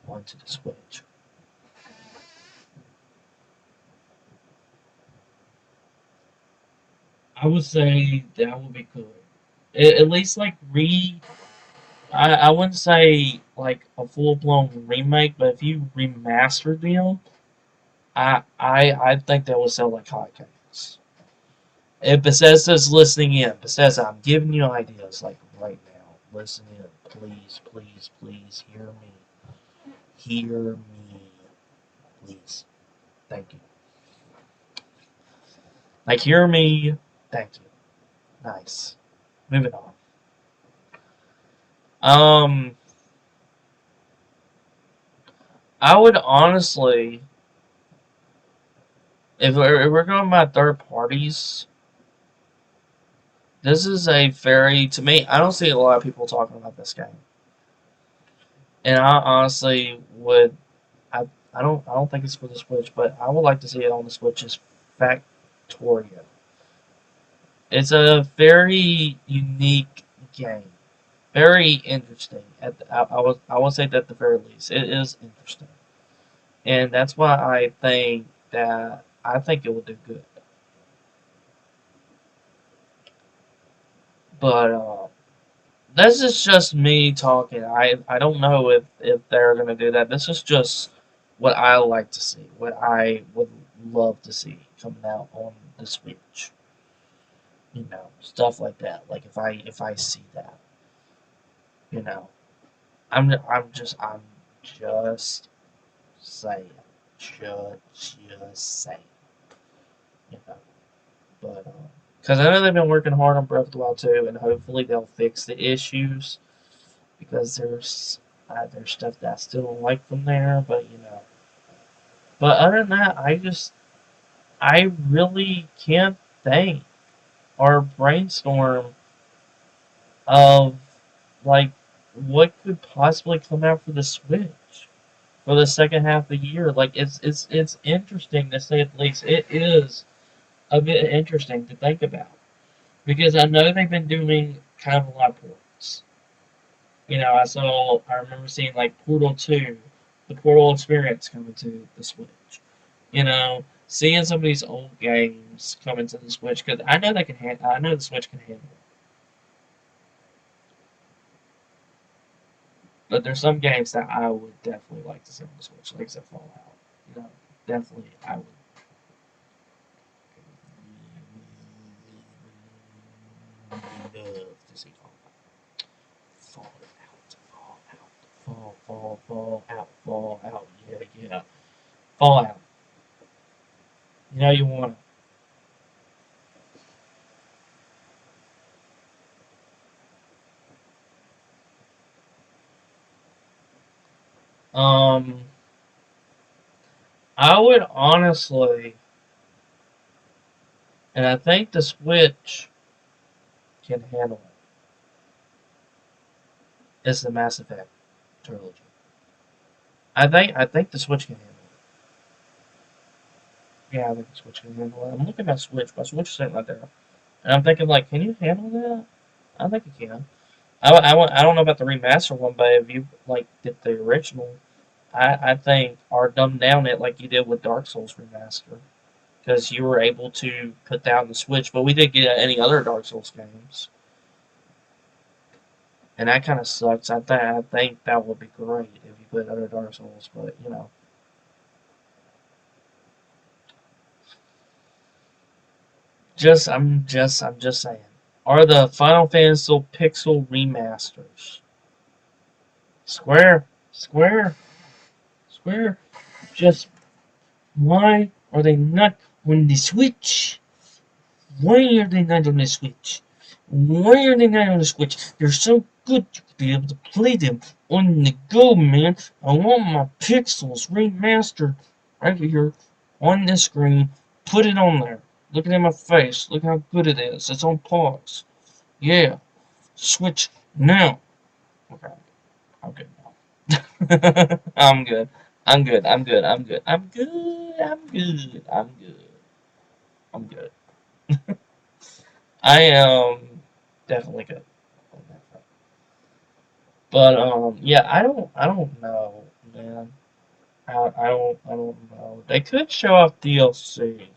onto the Switch? I would say that would be good. At least like I wouldn't say like a full blown remake, but if you remastered them, I think that would sell like hotcakes. If Bethesda's listening in, Bethesda, I'm giving you ideas like right now. Listen in, please, please, please hear me. Hear me, please. Thank you. Like hear me. Thank you. Nice. Moving on. Um, I would honestly, if we're going by third parties, this is a very to me. I don't see a lot of people talking about this game, and I honestly would. I don't think it's for the Switch, but I would like to see it on the Switch. Is Factorio. It's a very unique game, very interesting. I will say that at the very least, it is interesting, and that's why I think it will do good. But this is just me talking. I don't know if they're gonna do that. This is just what I like to see, what I would love to see coming out on the Switch. Stuff like that. Like if I see that, you know, I'm just saying, just saying, you know. But because I know they've been working hard on Breath of the Wild 2, and hopefully they'll fix the issues because there's stuff that I still don't like from there, but But other than that, I really can't think or brainstorm of like what could possibly come out for the Switch for the second half of the year. Like it's interesting to say at least. It is a bit interesting to think about because I know they've been doing kind of a lot of ports. I remember seeing like Portal 2, the Portal experience coming to the Switch. Seeing some of these old games coming to the Switch because I know the Switch can handle it. But there's some games that I would definitely like to see on the Switch, like I said, Fallout. Definitely I would love to see Fallout. Fallout. Yeah, yeah. Fallout. You want to. I would honestly, and I think the Switch can handle it, is the Mass Effect trilogy. I think the Switch can handle it. Yeah, I think the Switch can handle it. I'm looking at my Switch. My Switch is sitting right there. And I'm thinking, like, can you handle that? I think you can. I don't know about the remaster one, but if you like did the original, I think or dumbed down it like you did with Dark Souls remaster, because you were able to put that on the Switch. But we didn't get any other Dark Souls games, and that kind of sucks. I think that would be great if you put other Dark Souls, but I'm just saying. Are the Final Fantasy Pixel remasters Square, Square, Square? Just why are they not on the Switch? Why are they not on the Switch? Why are they not on the Switch? They're so good you could be able to play them on the go, man. I want my pixels remastered right here on the screen. Put it on there. Looking at my face. Look how good it is. It's on pause. Yeah. Switch now. Okay. I'm good now. I'm good. I'm good. I'm good. I'm good. I'm good. I'm good. I'm good. I'm good. I am definitely good on that front. But yeah, I don't know, man. I don't know. They could show off DLC,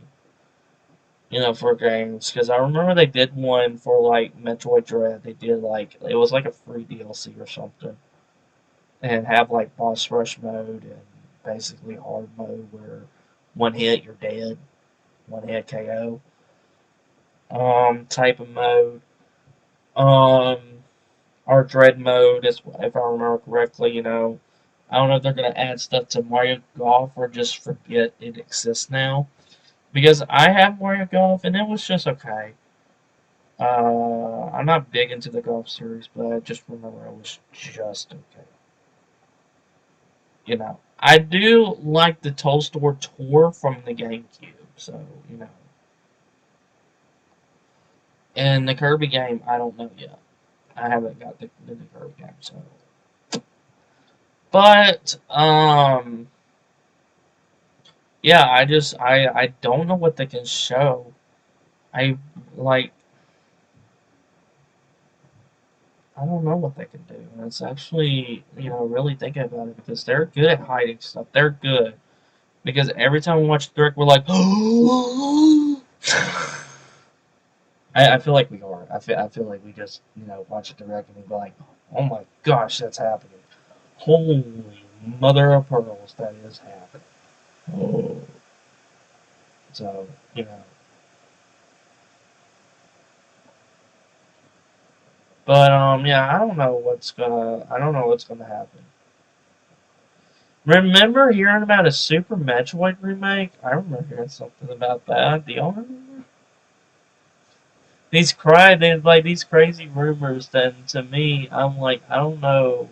for games, because I remember they did one for like Metroid Dread. They did like it was like a free DLC or something, and have like boss rush mode and basically hard mode where one hit you're dead, one hit KO, type of mode. Um, or Dread mode, if I remember correctly. I don't know if they're gonna add stuff to Mario Golf or just forget it exists now. Because I have Mario Golf and it was just okay. I'm not big into the golf series, but I just remember it was just okay. I do like the Tolstor Tour from the GameCube, so and the Kirby game, I don't know yet. I haven't got the Kirby game, so. But yeah, I don't know what they can show. I like I don't know what they can do. And it's actually, really thinking about it because they're good at hiding stuff. They're good. Because every time we watch Dirk, we're like, I feel like we are. I feel like we just, watch a Dirk and we go like, oh my gosh, that's happening. Holy mother of pearls, that is happening. Oh. So, you know. But yeah, I don't know what's gonna happen. Remember hearing about a Super Metroid remake? I remember hearing something about that. Do y'all remember? There's like these crazy rumors that to me, I'm like, I don't know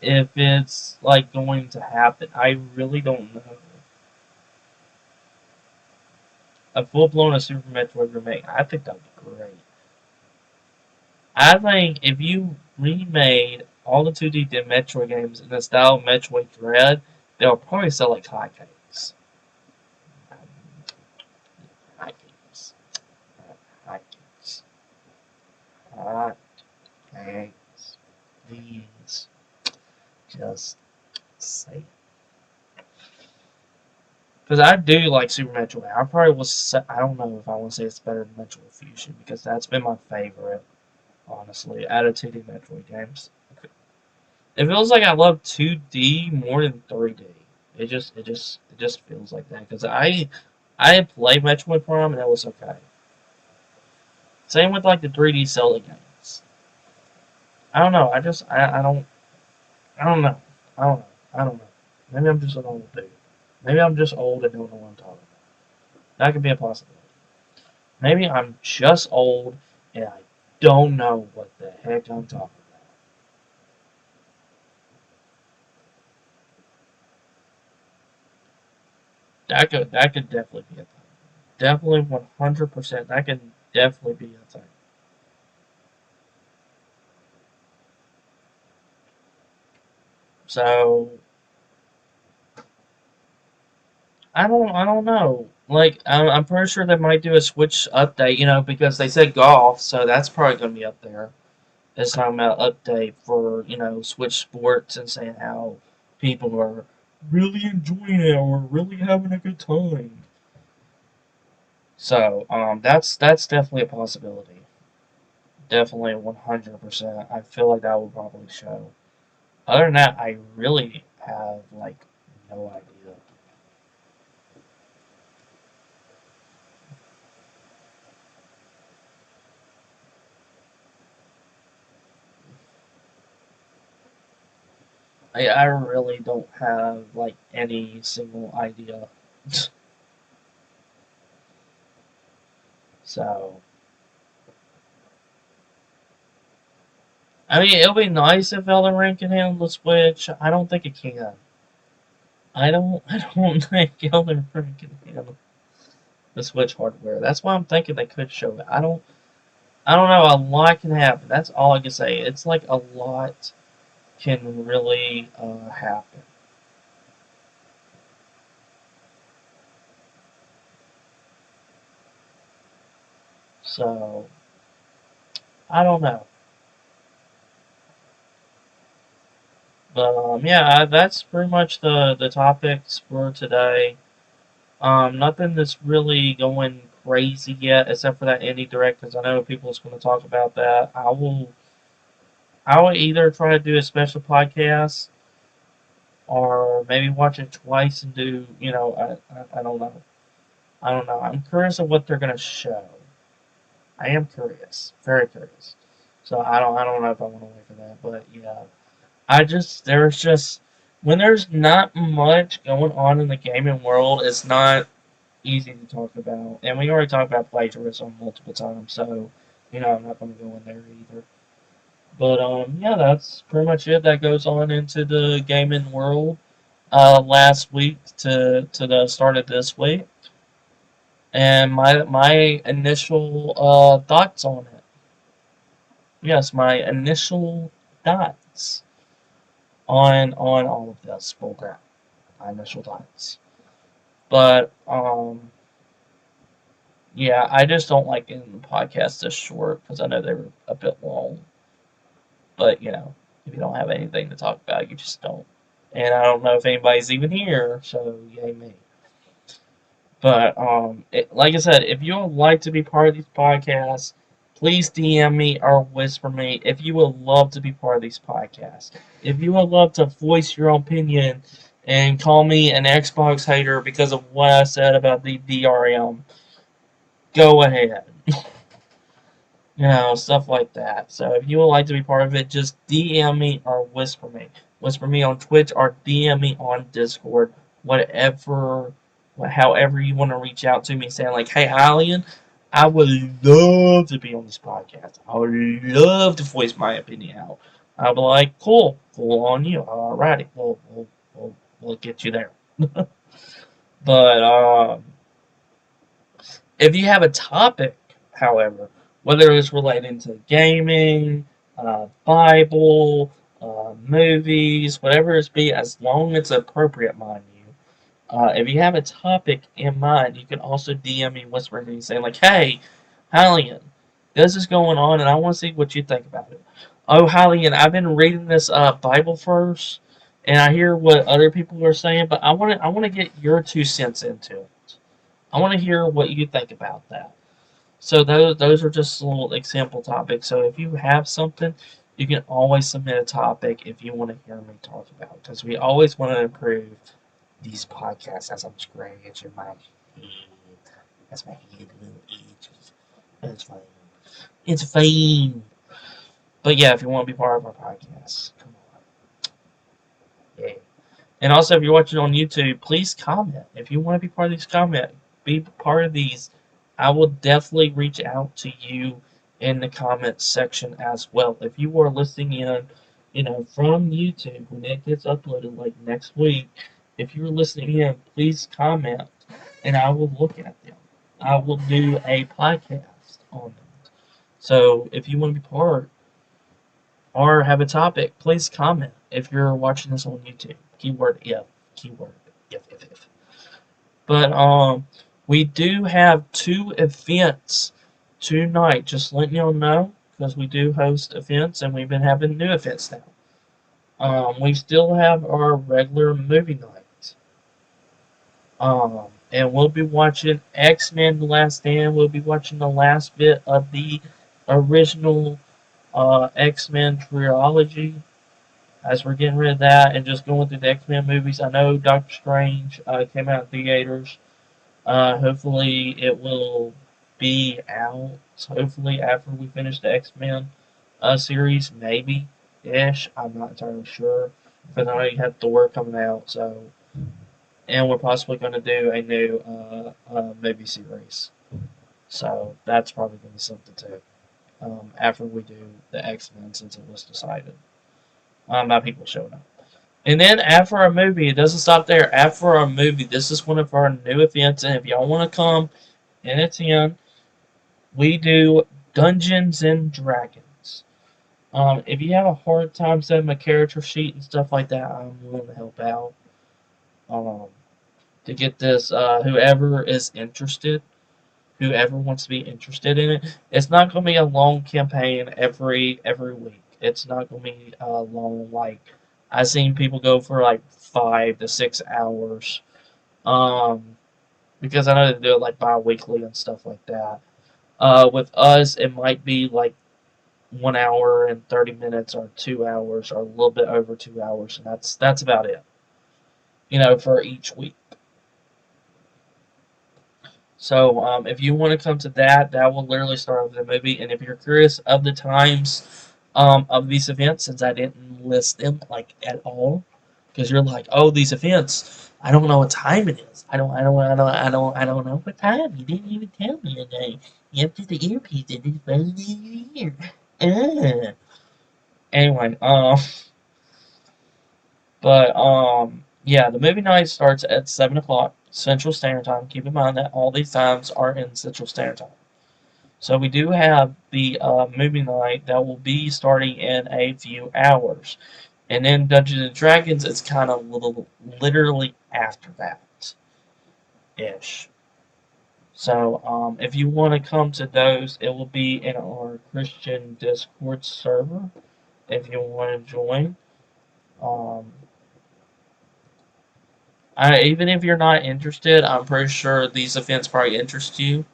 if it's like going to happen. I really don't know. A full blown Super Metroid remake, I think that'd be great. I think if you remade all the 2D Metroid games in the style of Metroid Dread, they'll probably sell like hotcakes. Hotcakes. Hotcakes. Hotcakes. Please. Just say. Because I do like Super Metroid. I probably was. I don't know if I want to say it's better than Metroid Fusion because that's been my favorite, honestly, out of 2D Metroid games. It feels like I love 2D more than 3D. It just feels like that because I played Metroid Prime and it was okay. Same with like the 3D Zelda games. I don't know. I don't know. I don't know. I don't know. Maybe I'm just an old dude. Maybe I'm just old and don't know what I'm talking about. That could be a possibility. Maybe I'm just old and I don't know what the heck I'm talking about. That could definitely be a thing. Definitely 100%. That can definitely be a thing. So I don't know. Like I'm pretty sure they might do a Switch update, because they said golf, so that's probably gonna be up there. It's talking about update for Switch Sports and saying how people are really enjoying it or really having a good time. So that's definitely a possibility. Definitely 100%. I feel like that will probably show. Other than that, I really have like no idea. I really don't have like any single idea. So I mean, it'll be nice if Elden Ring can handle the Switch. I don't think it can. I don't think Elden Ring can handle the Switch hardware. That's why I'm thinking they could show it. I don't know. A lot can happen. That's all I can say. It's like a lot can really happen. So I don't know. But yeah, that's pretty much the topics for today. Nothing that's really going crazy yet, except for that indie direct, because I know people's going to talk about that. I will either try to do a special podcast or maybe watch it twice and do, I don't know. I don't know. I'm curious of what they're going to show. I am curious, very curious. So I don't know if I want to wait for that, but yeah, there's just when there's not much going on in the gaming world, it's not easy to talk about. And we already talked about plagiarism multiple times, so I'm not going to go in there either. But yeah, that's pretty much it. That goes on into the gaming world. Last week to the start of this week, and my initial thoughts on it. Yes, my initial thoughts on all of this bullcrap. My initial thoughts, but yeah, I just don't like getting the podcast this short because I know they were a bit long. But if you don't have anything to talk about, you just don't. And I don't know if anybody's even here, so yay me. But like I said, if you would like to be part of these podcasts, please DM me or whisper me if you would love to be part of these podcasts. If you would love to voice your opinion and call me an Xbox hater because of what I said about the DRM, go ahead. Stuff like that. So if you would like to be part of it, just DM me or whisper me. Whisper me on Twitch or DM me on Discord. Whatever, however you want to reach out to me, saying like, "Hey, Alien, I would love to be on this podcast. I would love to voice my opinion out." I'll be like, "Cool on you. Alrighty, we'll get you there." But if you have a topic, however, whether it's relating to gaming, Bible, movies, whatever it be, as long as it's appropriate, mind you. If you have a topic in mind, you can also DM me, whisper me, saying like, "Hey, Hallian, this is going on, and I want to see what you think about it." Oh, Hallian, I've been reading this Bible verse, and I hear what other people are saying, but I want to get your 2 cents into it. I want to hear what you think about that. So those are just little example topics. So if you have something, you can always submit a topic if you want to hear me talk about. Because we always want to improve these podcasts as I'm scratching my head. That's my head a little itches. It's fine. It's fine. But yeah, if you want to be part of our podcast, come on. Yeah. And also, if you're watching on YouTube, please comment. If you want to be part of these be part of these. I will definitely reach out to you in the comments section as well. If you are listening in, from YouTube when it gets uploaded like next week, if you're listening in, please comment and I will look at them. I will do a podcast on them. So if you want to be part or have a topic, please comment if you're watching this on YouTube. Keyword if. Keyword if. But we do have 2 events tonight. Just letting y'all know because we do host events and we've been having new events now. We still have our regular movie night. And we'll be watching X-Men: The Last Stand. We'll be watching the last bit of the original X-Men trilogy. as we're getting rid of that and just going through the X-Men movies. I know Doctor Strange came out in theaters. Hopefully it will be out. Hopefully after we finish the X-Men series, maybe ish. I'm not entirely sure. But I know you have Thor coming out, so and we're possibly going to do a new movie series. So that's probably going to be something too. After we do the X-Men, since it was decided by people showing up. And then after our movie, it doesn't stop there. After our movie, this is one of our new events, and if y'all want to come and attend, we do Dungeons and Dragons. If you have a hard time setting a character sheet and stuff like that, I'm willing to help out. Um, to get this, whoever is interested, whoever wants to be interested in it, it's not going to be a long campaign every week. It's not going to be long. Like I've seen people go for like 5 to 6 hours. Um, because I know they do it like bi-weekly and stuff like that. With us, it might be like 1 hour and 30 minutes, or 2 hours, or a little bit over 2 hours, and that's about it. For each week. So if you want to come to that, that will literally start with the movie. And if you're curious of the times of these events, since I didn't list them like at all, because you're like, oh, these events, I don't know what time it is. I don't know what time. You didn't even tell me today. You have to the earpiece and it's buzzing in your ear. Anyway, but yeah, the movie night starts at 7 o'clock Central Standard Time. Keep in mind that all these times are in Central Standard Time. So we do have the movie night that will be starting in a few hours, and then Dungeons and Dragons is kind of literally after that ish. So if you want to come to those, it will be in our Christian Discord server. If you want to join. Um, even if you're not interested, I'm pretty sure these events probably interest you.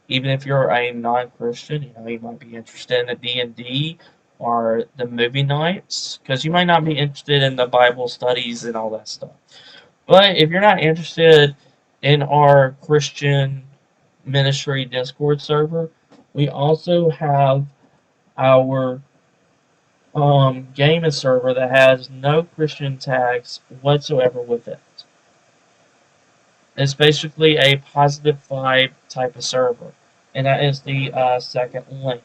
Even if you're a non-Christian, you might be interested in the D&D or the movie nights, because you might not be interested in the Bible studies and all that stuff. But if you're not interested in our Christian ministry Discord server, we also have our gaming server that has no Christian tags whatsoever with it. It's basically a positive vibe type of server, and that is the second link.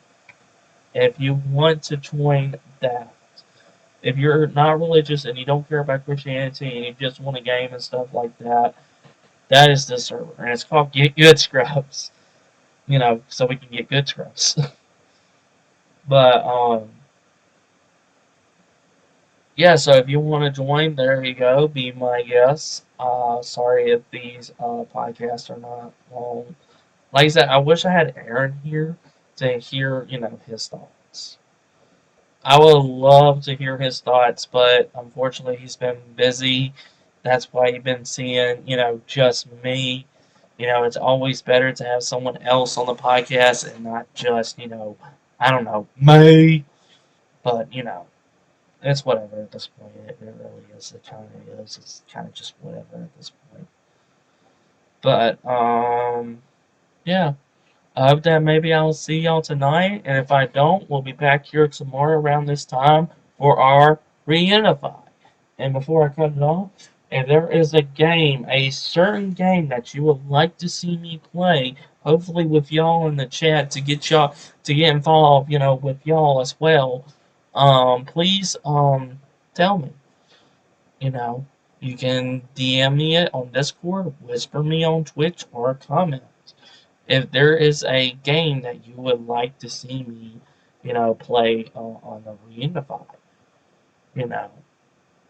If you want to join that, if you're not religious and you don't care about Christianity and you just want a game and stuff like that, that is the server, and it's called Get Good Scrubs. So we can get good scrubs. But yeah. So if you want to join, there you go. Be my guest. Sorry if these podcasts are not long. Like I said, I wish I had Aaron here to hear, his thoughts. I would love to hear his thoughts, but unfortunately he's been busy. That's why you've been seeing, just me. It's always better to have someone else on the podcast and not just, I don't know, me. But, it's whatever at this point. It really is. It kind of is. It's kind of just whatever at this point. But, yeah. I hope that maybe I'll see y'all tonight, and if I don't, we'll be back here tomorrow around this time for our Reunify. And before I cut it off, if there is a certain game that you would like to see me play, hopefully with y'all in the chat to get y'all to get involved, with y'all as well, please tell me. You know, you can DM me it on Discord, whisper me on Twitch, or comment. If there is a game that you would like to see me, play on the Reunify, you know,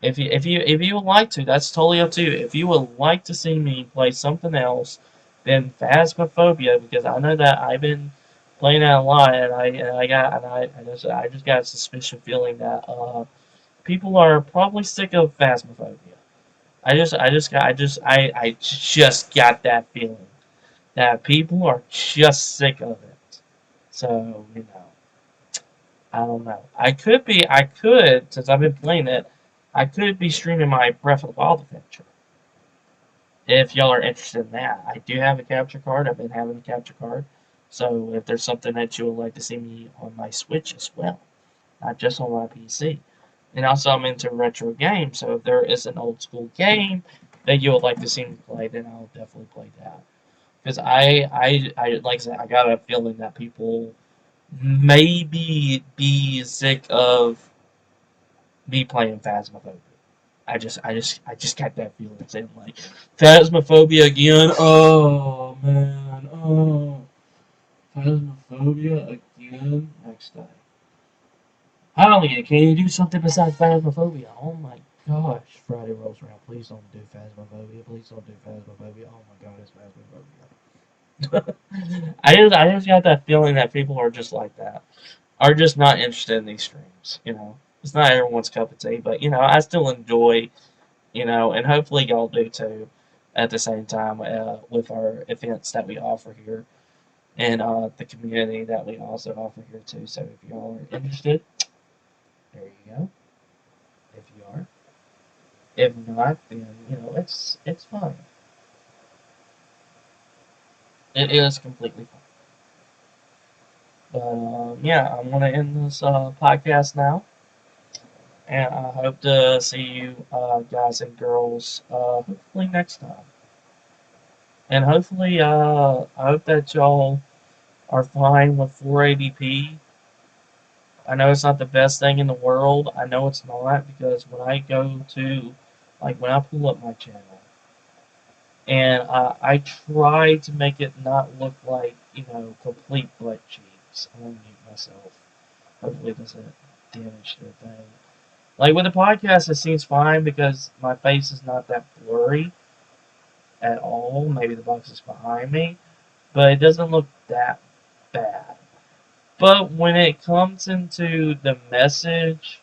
if you would like to, that's totally up to you. If you would like to see me play something else than Phasmophobia, because I know that I've been playing that a lot, and I just got a suspicious feeling that people are probably sick of Phasmophobia. I just got that feeling that people are just sick of it. So, I don't know. I could, since I've been playing it, I could be streaming my Breath of the Wild adventure. If y'all are interested in that, I do have a capture card. I've been having a capture card. So if there's something that you would like to see me on my Switch as well, not just on my PC. And also, I'm into retro games, so if there is an old school game that you would like to see me play, then I'll definitely play that. Because like I said, I got a feeling that people maybe be sick of me playing Phasmophobia. I just got that feeling saying like Phasmophobia again. Oh man, oh Phasmophobia again. Next time. Holly, can you do something besides Phasmophobia? Oh my gosh, Friday rolls around. Please don't do Phasmophobia. Please don't do Phasmophobia. Oh my god, it's Phasmophobia. I just got that feeling that people are just like that. Are just not interested in these streams. It's not everyone's cup of tea, but I still enjoy. And hopefully y'all do too. At the same time, with our events that we offer here and the community that we also offer here too. So if y'all are interested, there you go. If you are. If not, then it's fine. It is completely fine. But yeah, I'm gonna end this podcast now, and I hope to see you guys and girls hopefully next time. And hopefully, I hope that y'all are fine with 480p. I know it's not the best thing in the world. I know it's not because when I go to, like, when I pull up my channel, and I try to make it not look like complete butt cheeks. I'm gonna mute myself. Hopefully, it doesn't damage their thing. Like with the podcast, it seems fine because my face is not that blurry at all. Maybe the box is behind me, but it doesn't look that bad. But when it comes into the message,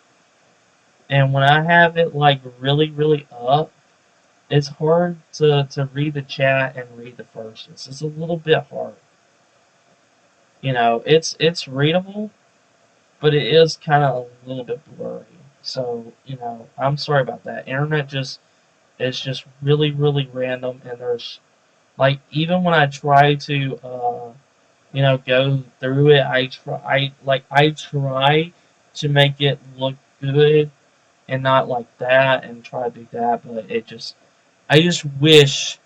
and when I have it like really, really up, it's hard to read the chat and read the verses. It's a little bit hard. It's readable, but it is kind of a little bit blurry. So, I'm sorry about that. Internet just is just really, really random, and there's like even when I try to go through it, I try to make it look good and not like that and try to do that, but I just wish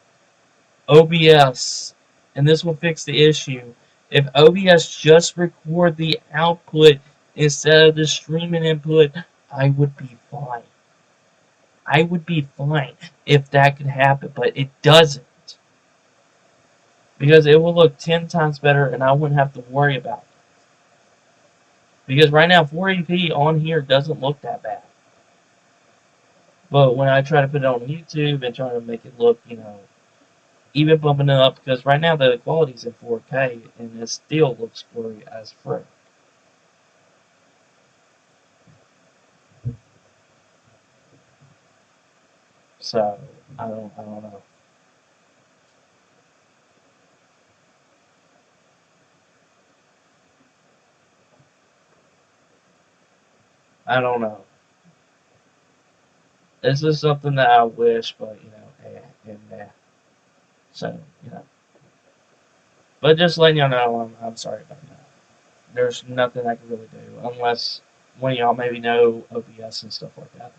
OBS, and this will fix the issue. If OBS just record the output instead of the streaming input, I would be fine. I would be fine if that could happen, but it doesn't. Because it will look 10 times better and I wouldn't have to worry about it. Because right now 480p on here doesn't look that bad. But when I try to put it on YouTube and try to make it look, even bumping it up, because right now the quality's in 4K and it still looks blurry as frick. So I don't know. I don't know. This is something that I wish, but and so but just letting y'all know, I'm sorry about that. There's nothing I can really do unless one of y'all maybe know OBS and stuff like that.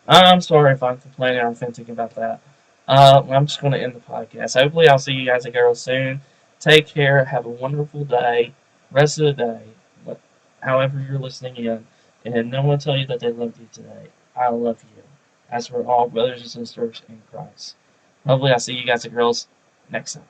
I'm sorry if I'm complaining or venting about that. I'm just going to end the podcast. Hopefully, I'll see you guys and girls soon. Take care. Have a wonderful day. Rest of the day. However you're listening in. And no one tell you that they love you today. I love you. As we're all brothers and sisters in Christ. Hopefully, I'll see you guys and girls next time.